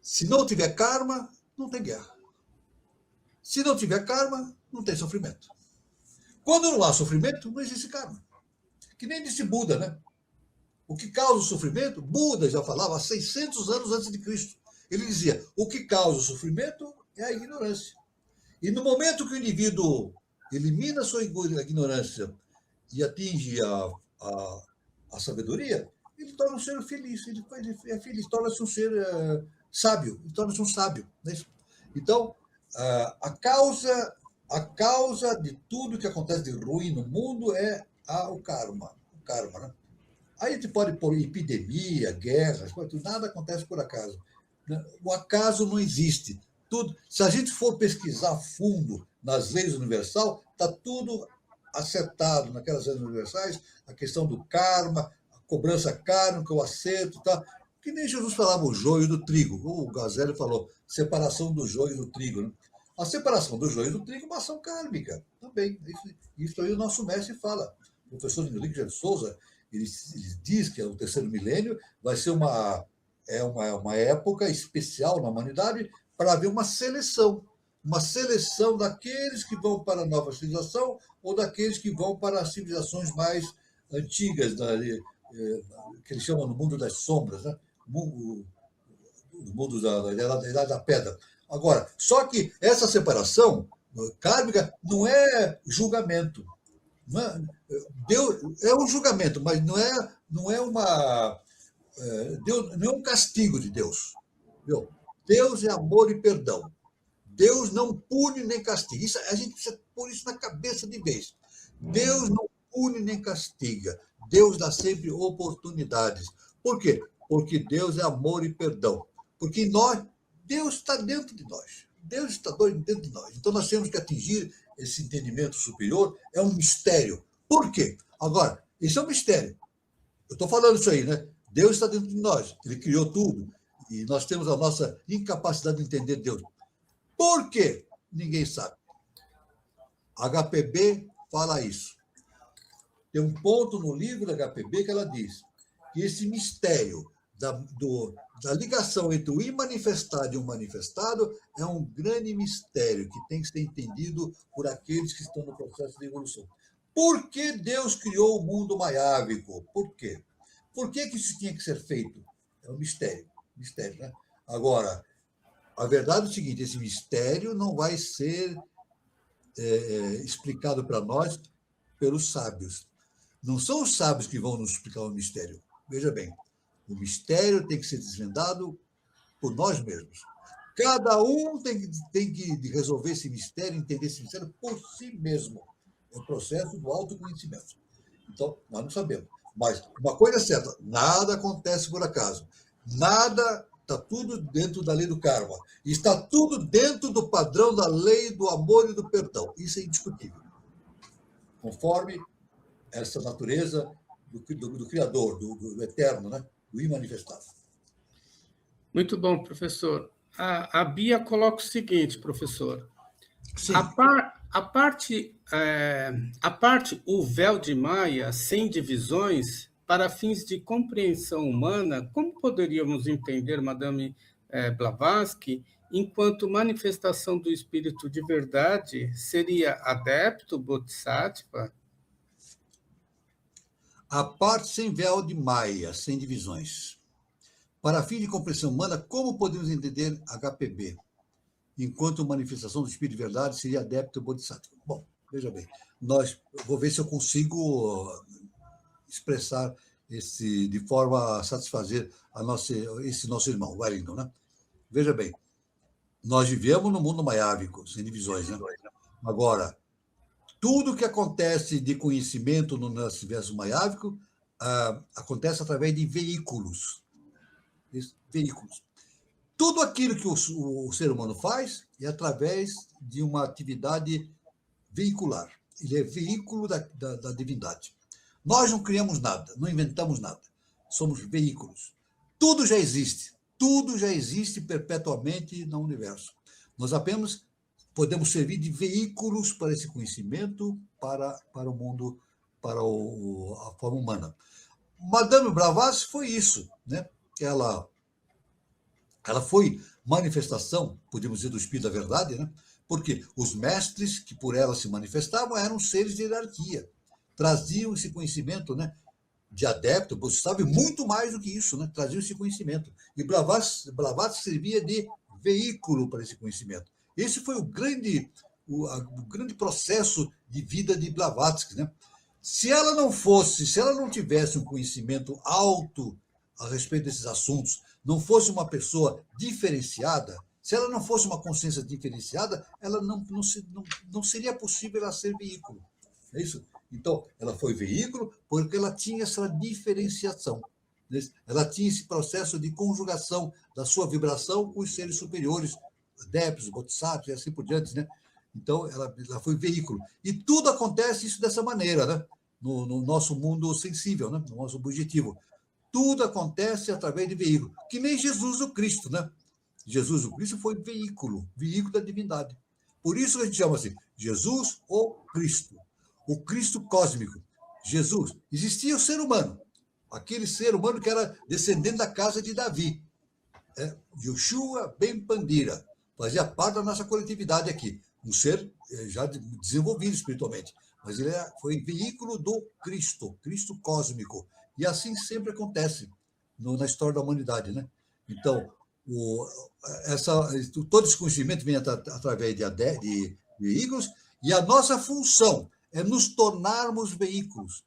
S3: se não tiver karma, não tem guerra. Se não tiver karma, não tem sofrimento. Quando não há sofrimento, não existe karma. Que nem disse Buda, né? O que causa o sofrimento, Buda já falava há 600 anos antes de Cristo. Ele dizia, o que causa o sofrimento é a ignorância. E no momento que o indivíduo elimina a sua ignorância e atinge a sabedoria, ele torna um ser feliz. Ele é feliz, torna-se um ser sábio. Ele torna-se um sábio. Não é isso? Então, a causa de tudo que acontece de ruim no mundo é o karma. O karma, né? Aí a gente pode pôr epidemia, guerras, nada acontece por acaso. O acaso não existe. Tudo, se a gente for pesquisar a fundo nas leis universais, está tudo acertado naquelas leis universais, a questão do karma, a cobrança kármica, o acerto, tá? Que nem Jesus falava o joio do trigo. O Gazelli falou separação do joio do trigo. Né? A separação do joio do trigo é uma ação kármica também. Isso aí o nosso mestre fala. O professor Henrique de Souza, ele diz que o terceiro milênio vai ser uma época especial na humanidade para haver uma seleção daqueles que vão para a nova civilização ou daqueles que vão para as civilizações mais antigas, que eles chamam no mundo das sombras, né? O mundo da Idade da Pedra. Agora, só que essa separação kármica não é julgamento. Deus é um julgamento, mas não é Deus não é um castigo de Deus. Viu? Deus é amor e perdão. Deus não pune nem castiga. A gente precisa pôr isso na cabeça de vez. Deus não pune nem castiga. Deus dá sempre oportunidades. Por quê? Porque Deus é amor e perdão. Porque Deus está dentro de nós. Deus está dentro de nós. Então nós temos que atingir esse entendimento superior. É um mistério. Por quê? Agora, isso é um mistério. Eu estou falando isso aí, né? Deus está dentro de nós. Ele criou tudo. E nós temos a nossa incapacidade de entender Deus. Por quê? Ninguém sabe. HPB fala isso. Tem um ponto no livro da HPB que ela diz que esse mistério da ligação entre o imanifestado e o manifestado é um grande mistério que tem que ser entendido por aqueles que estão no processo de evolução. Por que Deus criou o mundo maiávico? Por quê? Por que isso tinha que ser feito? É um mistério. Mistério, né? Agora, a verdade é o seguinte, esse mistério não vai ser explicado para nós pelos sábios. Não são os sábios que vão nos explicar o mistério. Veja bem, o mistério tem que ser desvendado por nós mesmos. Cada um tem que resolver esse mistério, entender esse mistério por si mesmo. É o processo do autoconhecimento. Então, nós não sabemos. Mas uma coisa é certa, nada acontece por acaso. Nada, está tudo dentro da lei do karma. Está tudo dentro do padrão da lei do amor e do perdão. Isso é indiscutível. Conforme essa natureza do Criador, do Eterno, né? Do imanifestado.
S1: Muito bom, professor. A Bia coloca o seguinte, professor.
S3: Sim.
S1: A parte o véu de Maia, sem divisões, para fins de compreensão humana, como poderíamos entender, Madame Blavatsky, enquanto manifestação do espírito de verdade, seria adepto Bodhisattva?
S3: A parte sem véu de Maia, sem divisões. Para fim de compreensão humana, como podemos entender HPB? Enquanto manifestação do Espírito de Verdade seria adepto Bodhisattva. Bom, veja bem, vou ver se eu consigo expressar de forma a satisfazer esse nosso irmão, Wellington, né? Veja bem, nós vivemos no mundo maiávico, sem divisões, né? Agora, tudo que acontece de conhecimento no nosso universo maiávico acontece através de veículos. Veículos. Tudo aquilo que o ser humano faz é através de uma atividade veicular. Ele é veículo da divindade. Nós não criamos nada, não inventamos nada. Somos veículos. Tudo já existe perpetuamente no universo. Nós apenas podemos servir de veículos para esse conhecimento, para o mundo para a forma humana. Madame Blavatsky foi isso, né? Ela foi manifestação, podemos dizer, do Espírito da Verdade, né? Porque os mestres que por ela se manifestavam eram seres de hierarquia, traziam esse conhecimento, né, de adepto, você sabe muito mais do que isso, né? Traziam esse conhecimento. E Blavatsky servia de veículo para esse conhecimento. Esse foi o grande processo de vida de Blavatsky, né? Se ela não tivesse um conhecimento alto a respeito desses assuntos, não fosse uma pessoa diferenciada, se ela não fosse uma consciência diferenciada, ela não seria possível ela ser veículo. É isso? Então, ela foi veículo porque ela tinha essa diferenciação. Ela tinha esse processo de conjugação da sua vibração com os seres superiores, adeptos, bodhisattvas e assim por diante, né? Então, ela foi veículo. E tudo acontece isso dessa maneira, né? No nosso mundo sensível, né? No nosso objetivo. Tudo acontece através de veículo. Que nem Jesus o Cristo, né? Jesus o Cristo foi veículo da divindade. Por isso a gente chama assim, Jesus o Cristo cósmico. Jesus. Existia o ser humano, aquele ser humano que era descendente da casa de Davi. Yoshua Ben Pandira. Fazia parte da nossa coletividade aqui. Um ser já desenvolvido espiritualmente. Mas ele foi veículo do Cristo cósmico. E assim sempre acontece na história da humanidade, né? Então, todo esse conhecimento vem através de veículos, e a nossa função é nos tornarmos veículos.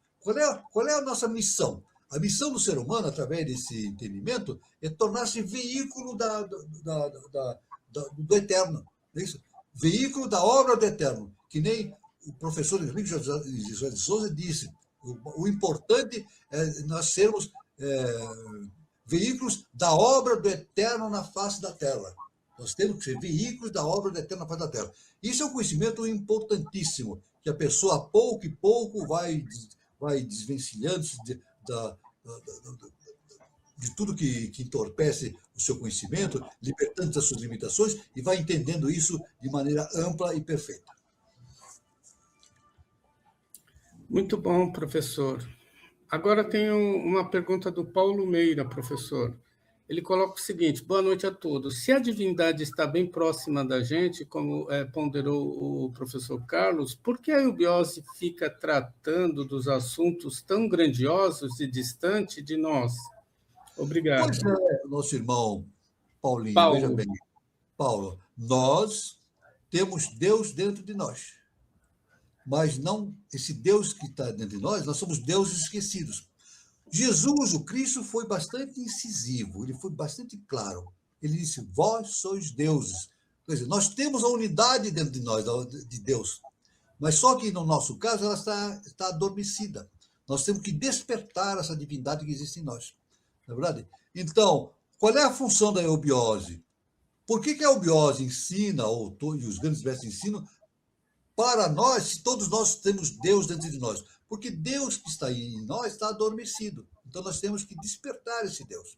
S3: Qual é a nossa missão? A missão do ser humano, através desse entendimento, é tornar-se veículo do eterno. É isso? Veículo da obra do eterno. Que nem o professor Henrique José de Souza disse, o importante é nós sermos veículos da obra do eterno na face da Terra. Nós temos que ser veículos da obra do eterno na face da Terra. Isso é um conhecimento importantíssimo, que a pessoa, a pouco e pouco, vai desvencilhando-se de tudo que entorpece o seu conhecimento, libertando das suas limitações, e vai entendendo isso de maneira ampla e perfeita.
S1: Muito bom, professor. Agora tenho uma pergunta do Paulo Meira, professor. Ele coloca o seguinte: boa noite a todos. Se a divindade está bem próxima da gente, como ponderou o professor Carlos, por que a eubiose fica tratando dos assuntos tão grandiosos e distantes de nós? Obrigado.
S3: Pois é, nosso irmão Paulinho,
S1: Paulo.
S3: Veja bem. Paulo, nós temos Deus dentro de nós. Mas não esse Deus que está dentro de nós somos deuses esquecidos. Jesus, o Cristo, foi bastante incisivo, ele foi bastante claro. Ele disse, vós sois deuses. Quer dizer, nós temos a unidade dentro de nós, de Deus. Mas só que, no nosso caso, ela está adormecida. Nós temos que despertar essa divindade que existe em nós. Não é verdade? Então, qual é a função da eubiose? Por que a eubiose ensina, e os grandes mestres ensinam, para nós, se todos nós temos Deus dentro de nós? Porque Deus que está em nós está adormecido. Então, nós temos que despertar esse Deus.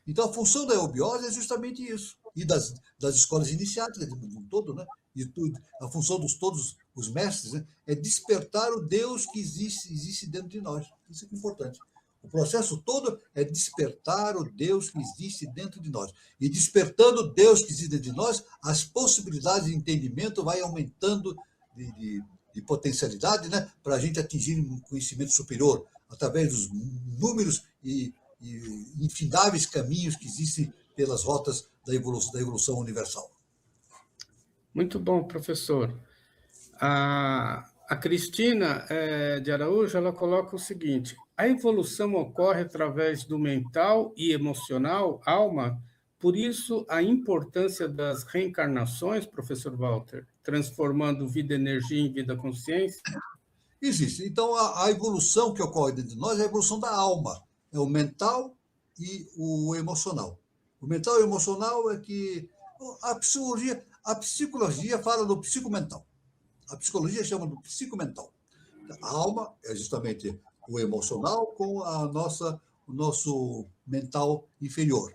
S3: Então, a função da eubiose é justamente isso. E das escolas iniciáticas, do todo, né? E tudo, a função de todos os mestres, né? É despertar o Deus que existe dentro de nós. Isso é importante. O processo todo é despertar o Deus que existe dentro de nós. E despertando o Deus que existe dentro de nós, as possibilidades de entendimento vai aumentando de potencialidade, né, para a gente atingir um conhecimento superior, através dos números e infindáveis caminhos que existem pelas rotas da evolução universal.
S1: Muito bom, professor. A Cristina de Araújo, ela coloca o seguinte: a evolução ocorre através do mental e emocional, alma, por isso a importância das reencarnações, professor Walter, transformando vida-energia em vida-consciência?
S3: Existe. Então, a evolução que ocorre dentro de nós é a evolução da alma. É o mental e o emocional. O mental e o emocional é que a psicologia fala do psicomental. A psicologia chama do psicomental. A alma é justamente o emocional com o nosso mental inferior.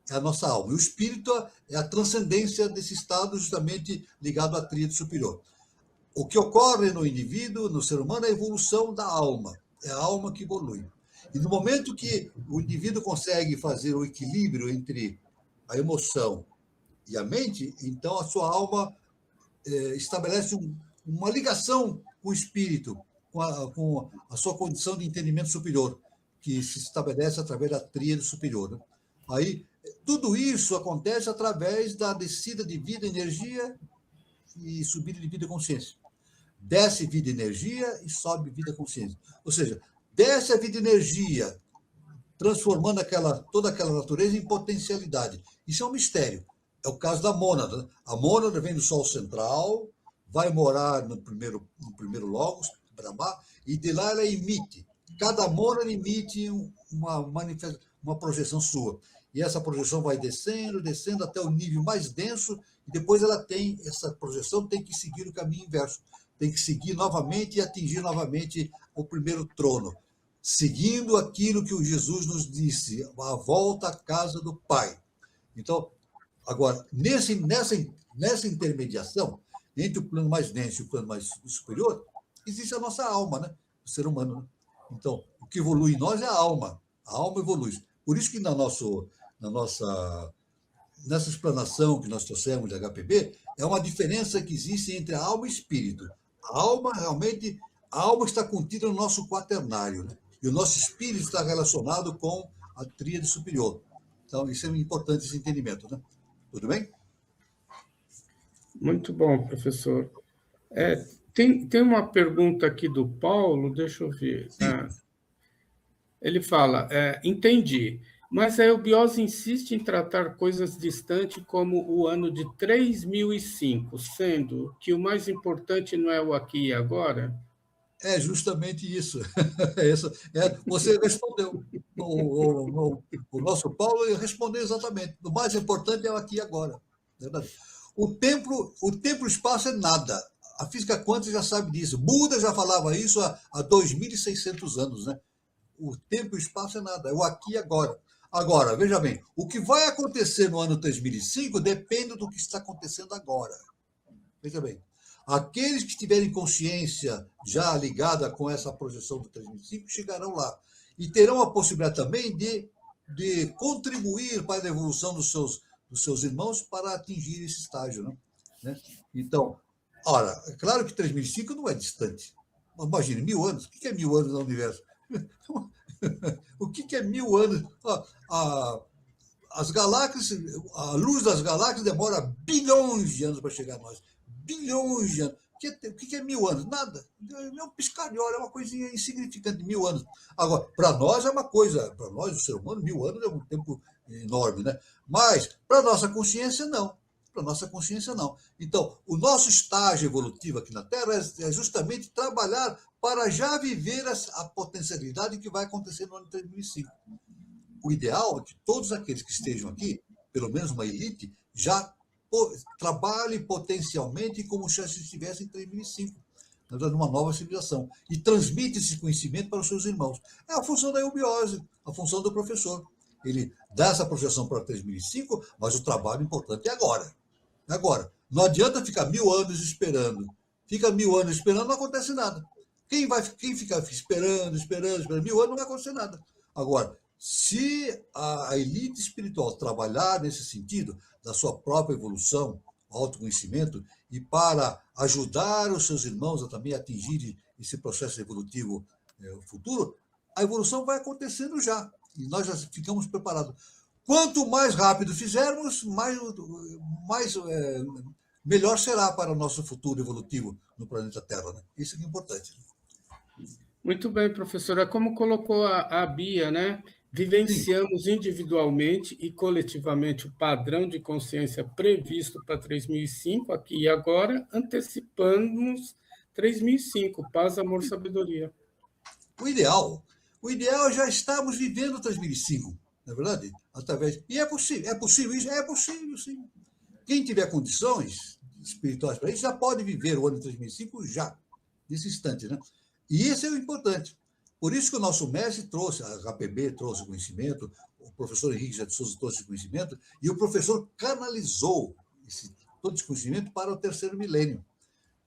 S3: É a nossa alma. E o espírito é a transcendência desse estado justamente ligado à tríade superior. O que ocorre no indivíduo, no ser humano, é a evolução da alma. é a alma que evolui. E no momento que o indivíduo consegue fazer o equilíbrio entre a emoção e a mente, então a sua alma estabelece uma ligação com o espírito, com a sua condição de entendimento superior, que se estabelece através da tríade superior. Né? Aí, tudo isso acontece através da descida de vida, energia e subida de vida e consciência. Desce vida e energia e sobe vida e consciência. Ou seja, desce a vida e energia, transformando toda aquela natureza em potencialidade. Isso é um mistério. É o caso da mônada. A mônada vem do Sol central, vai morar no primeiro logos, Brahma, e de lá ela emite. Cada mônada emite uma projeção sua. E essa projeção vai descendo, descendo até o nível mais denso, e depois essa projeção tem que seguir o caminho inverso. Tem que seguir novamente e atingir novamente o primeiro trono, seguindo aquilo que o Jesus nos disse, a volta à casa do Pai. Então, agora, nessa intermediação, entre o plano mais denso e o plano mais superior, existe a nossa alma, né? O ser humano. Né? Então, o que evolui em nós é a alma. A alma evolui. Por isso que nessa explanação que nós trouxemos de HPB, é uma diferença que existe entre a alma e o espírito. A alma, realmente, a alma está contida no nosso quaternário, né? E o nosso espírito está relacionado com a tríade superior. Então, isso é importante, esse entendimento, né? Tudo bem?
S1: Muito bom, professor. Tem uma pergunta aqui do Paulo, deixa eu ver. Ele fala, entendi, mas a eubiose insiste em tratar coisas distantes como o ano de 3005, sendo que o mais importante não é o aqui e agora?
S3: É justamente isso. Você respondeu. O nosso Paulo respondeu exatamente. O mais importante é o aqui e agora. Verdade? O tempo e o espaço é nada. A física quântica já sabe disso. Buda já falava isso há 2.600 anos. Né? O tempo e o espaço é nada. É o aqui e agora. Agora, veja bem, o que vai acontecer no ano 3005 depende do que está acontecendo agora. Veja bem. Aqueles que tiverem consciência já ligada com essa projeção do 3005 chegarão lá. E terão a possibilidade também de contribuir para a evolução dos seus irmãos para atingir esse estágio. Né? Então, ora, é claro que 3005 não é distante. Imagine, 1000 anos. O que é 1000 anos no universo? O que é 1000 anos? As galáxias, a luz das galáxias demora bilhões de anos para chegar a nós. Bilhões de anos. O que é 1000 anos? Nada. É um piscar de olho, é uma coisinha insignificante, 1000 anos. Agora, para nós é uma coisa, para nós, o ser humano, 1000 anos é um tempo enorme, né? Mas, para a nossa consciência, não. Para a nossa consciência, não. Então, o nosso estágio evolutivo aqui na Terra é justamente trabalhar para já viver a potencialidade que vai acontecer no ano 3005. O ideal é que todos aqueles que estejam aqui, pelo menos uma elite, já trabalhe potencialmente como se estivesse em 3005, numa nova civilização, e transmite esse conhecimento para os seus irmãos. É a função da eubiose, a função do professor. Ele dá essa projeção para 3005, mas o trabalho importante é agora. Agora, não adianta ficar 1000 anos esperando. Fica 1000 anos esperando, não acontece nada. Quem fica esperando 1000 anos, não vai acontecer nada. Agora, se a elite espiritual trabalhar nesse sentido, da sua própria evolução, autoconhecimento, e para ajudar os seus irmãos a também atingirem esse processo evolutivo futuro, a evolução vai acontecendo já. E nós já ficamos preparados. Quanto mais rápido fizermos, melhor será para o nosso futuro evolutivo no planeta Terra. Né? Isso é importante.
S1: Muito bem, professora. Como colocou a Bia, né? Vivenciamos individualmente e coletivamente o padrão de consciência previsto para 3005, aqui e agora, antecipamos 3005, paz, amor, sabedoria.
S3: O ideal já estamos vivendo 3005, não é verdade? E é possível isso? É possível, sim. Quem tiver condições espirituais para isso já pode viver o ano 3005 já, nesse instante, né? E isso é o importante. Por isso que o nosso mestre trouxe, a HPB trouxe conhecimento, o professor Henrique José de Souza trouxe conhecimento, e o professor canalizou todo esse conhecimento para o terceiro milênio.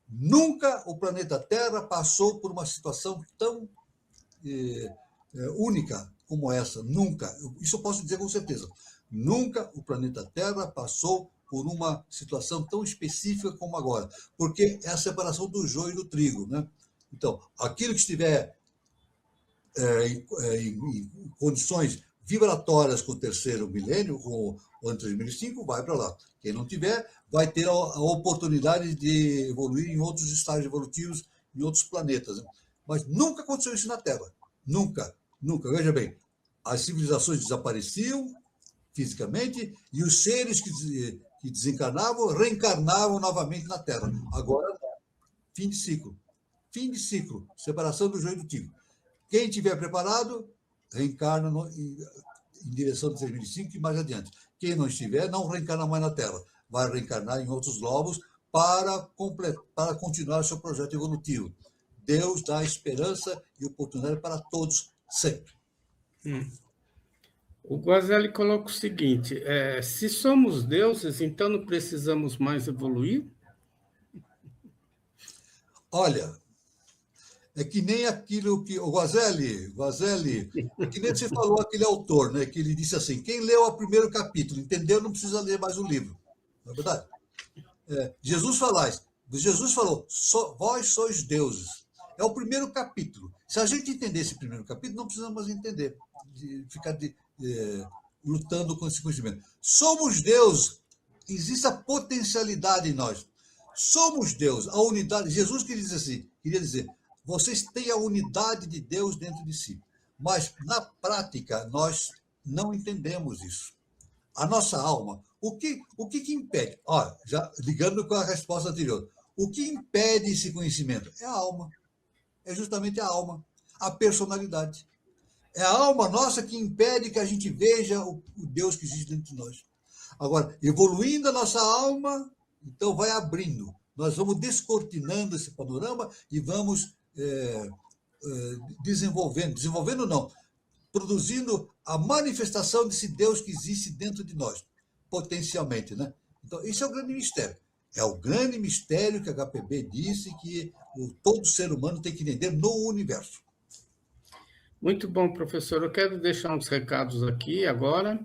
S3: Nunca o planeta Terra passou por uma situação tão única como essa. Nunca, isso eu posso dizer com certeza, nunca o planeta Terra passou por uma situação tão específica como agora, porque é a separação do joio e do trigo, né? Então, aquilo que estiver em condições vibratórias com o terceiro milênio, com o ano 3005, vai para lá. Quem não tiver, vai ter a oportunidade de evoluir em outros estágios evolutivos, em outros planetas. Né? Mas nunca aconteceu isso na Terra. Nunca, nunca. Veja bem, as civilizações desapareciam fisicamente e os seres que desencarnavam reencarnavam novamente na Terra. Agora, fim de ciclo. Fim de ciclo. Separação do joio e do trigo. Quem estiver preparado, reencarna em direção do 3005 e mais adiante. Quem não estiver, não reencarna mais na Terra. Vai reencarnar em outros globos para continuar seu projeto evolutivo. Deus dá esperança e oportunidade para todos, sempre.
S1: O Guazelli coloca o seguinte, se somos deuses, então não precisamos mais evoluir?
S3: Olha, é que nem aquilo que... O Guazelli, é que nem você falou aquele autor, né, que ele disse assim, quem leu o primeiro capítulo, entendeu, não precisa ler mais o livro. Não é verdade? Jesus falou, vós sois deuses. É o primeiro capítulo. Se a gente entender esse primeiro capítulo, não precisamos mais entender, ficar lutando com esse conhecimento. Somos Deus, existe a potencialidade em nós. Somos Deus, a unidade. Jesus queria dizer, vocês têm a unidade de Deus dentro de si. Mas, na prática, nós não entendemos isso. A nossa alma, o que impede? Já ligando com a resposta anterior, o que impede esse conhecimento? É a alma. É justamente a alma, a personalidade. É a alma nossa que impede que a gente veja o Deus que existe dentro de nós. Agora, evoluindo a nossa alma, então vai abrindo. Nós vamos descortinando esse panorama e vamos desenvolvendo não, produzindo a manifestação desse Deus que existe dentro de nós, potencialmente, né? Então, esse é o grande mistério. É o grande mistério que a HPB disse que todo ser humano tem que entender no universo.
S1: Muito bom, professor. Eu quero deixar uns recados aqui agora.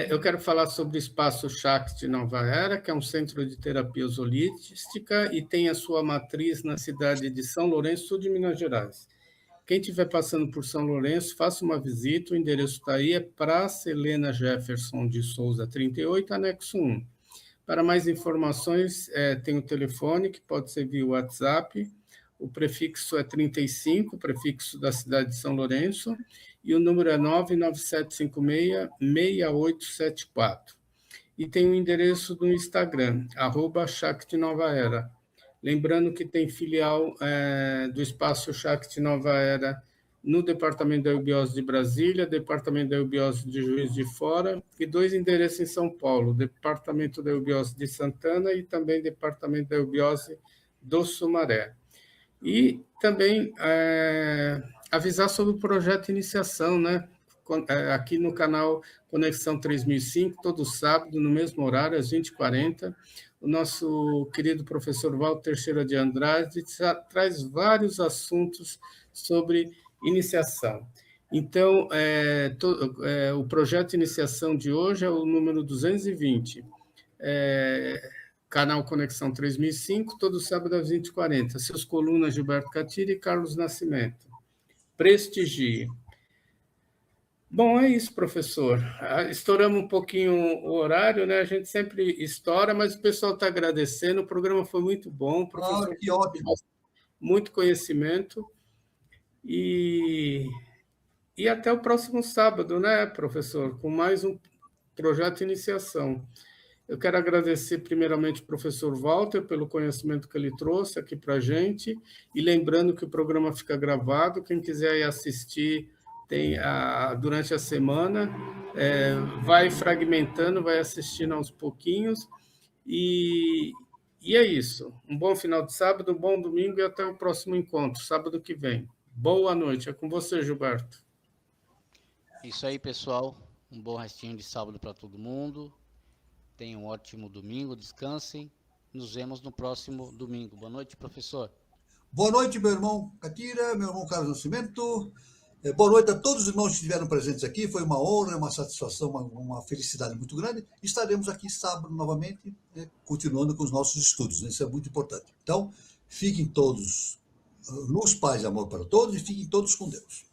S1: Eu quero falar sobre o Espaço Shakti Nova Era, que é um centro de terapia holística e tem a sua matriz na cidade de São Lourenço, sul de Minas Gerais. Quem estiver passando por São Lourenço, faça uma visita, o endereço está aí, é Praça Helena Jefferson de Souza, 38, anexo 1. Para mais informações, tem o telefone, que pode ser via WhatsApp, o prefixo é 35, o prefixo da cidade de São Lourenço, e o número é 99756-6874. E tem o endereço do Instagram, @ShaktiNovaEra. Lembrando que tem filial do Espaço Shakti Nova Era no Departamento da Eubiose de Brasília, Departamento da Eubiose de Juiz de Fora, e 2 endereços em São Paulo, Departamento da Eubiose de Santana e também Departamento da Eubiose do Sumaré. E também avisar sobre o projeto de iniciação, né? Aqui no canal Conexão 3005, todo sábado, no mesmo horário, às 20h40, o nosso querido professor Walter Teixeira de Andrade traz vários assuntos sobre iniciação. Então, o projeto de iniciação de hoje é o número 220, canal Conexão 3005, todo sábado às 20h40. Seus colunas Gilberto Catira e Carlos Nascimento. Prestigie. Bom, é isso, professor. Estouramos um pouquinho o horário, né? A gente sempre estoura, mas o pessoal está agradecendo. O programa foi muito bom, professor.
S3: Que ótimo.
S1: Muito conhecimento. E até o próximo sábado, né, professor? Com mais um projeto de iniciação. Eu quero agradecer primeiramente ao professor Walter pelo conhecimento que ele trouxe aqui para a gente. E lembrando que o programa fica gravado. Quem quiser ir assistir durante a semana, vai fragmentando, vai assistindo aos pouquinhos, e é isso. Um bom final de sábado, um bom domingo e até o próximo encontro, sábado que vem. Boa noite, é com você, Gilberto.
S2: Isso aí, pessoal. Um bom restinho de sábado para todo mundo. Tenham um ótimo domingo, descansem. Nos vemos no próximo domingo. Boa noite, professor.
S3: Boa noite, meu irmão Catira, meu irmão Carlos Nascimento. Boa noite a todos os irmãos que estiveram presentes aqui. Foi uma honra, uma satisfação, uma felicidade muito grande. Estaremos aqui sábado novamente, né, continuando com os nossos estudos. Né? Isso é muito importante. Então, fiquem todos, luz, paz e amor para todos e fiquem todos com Deus.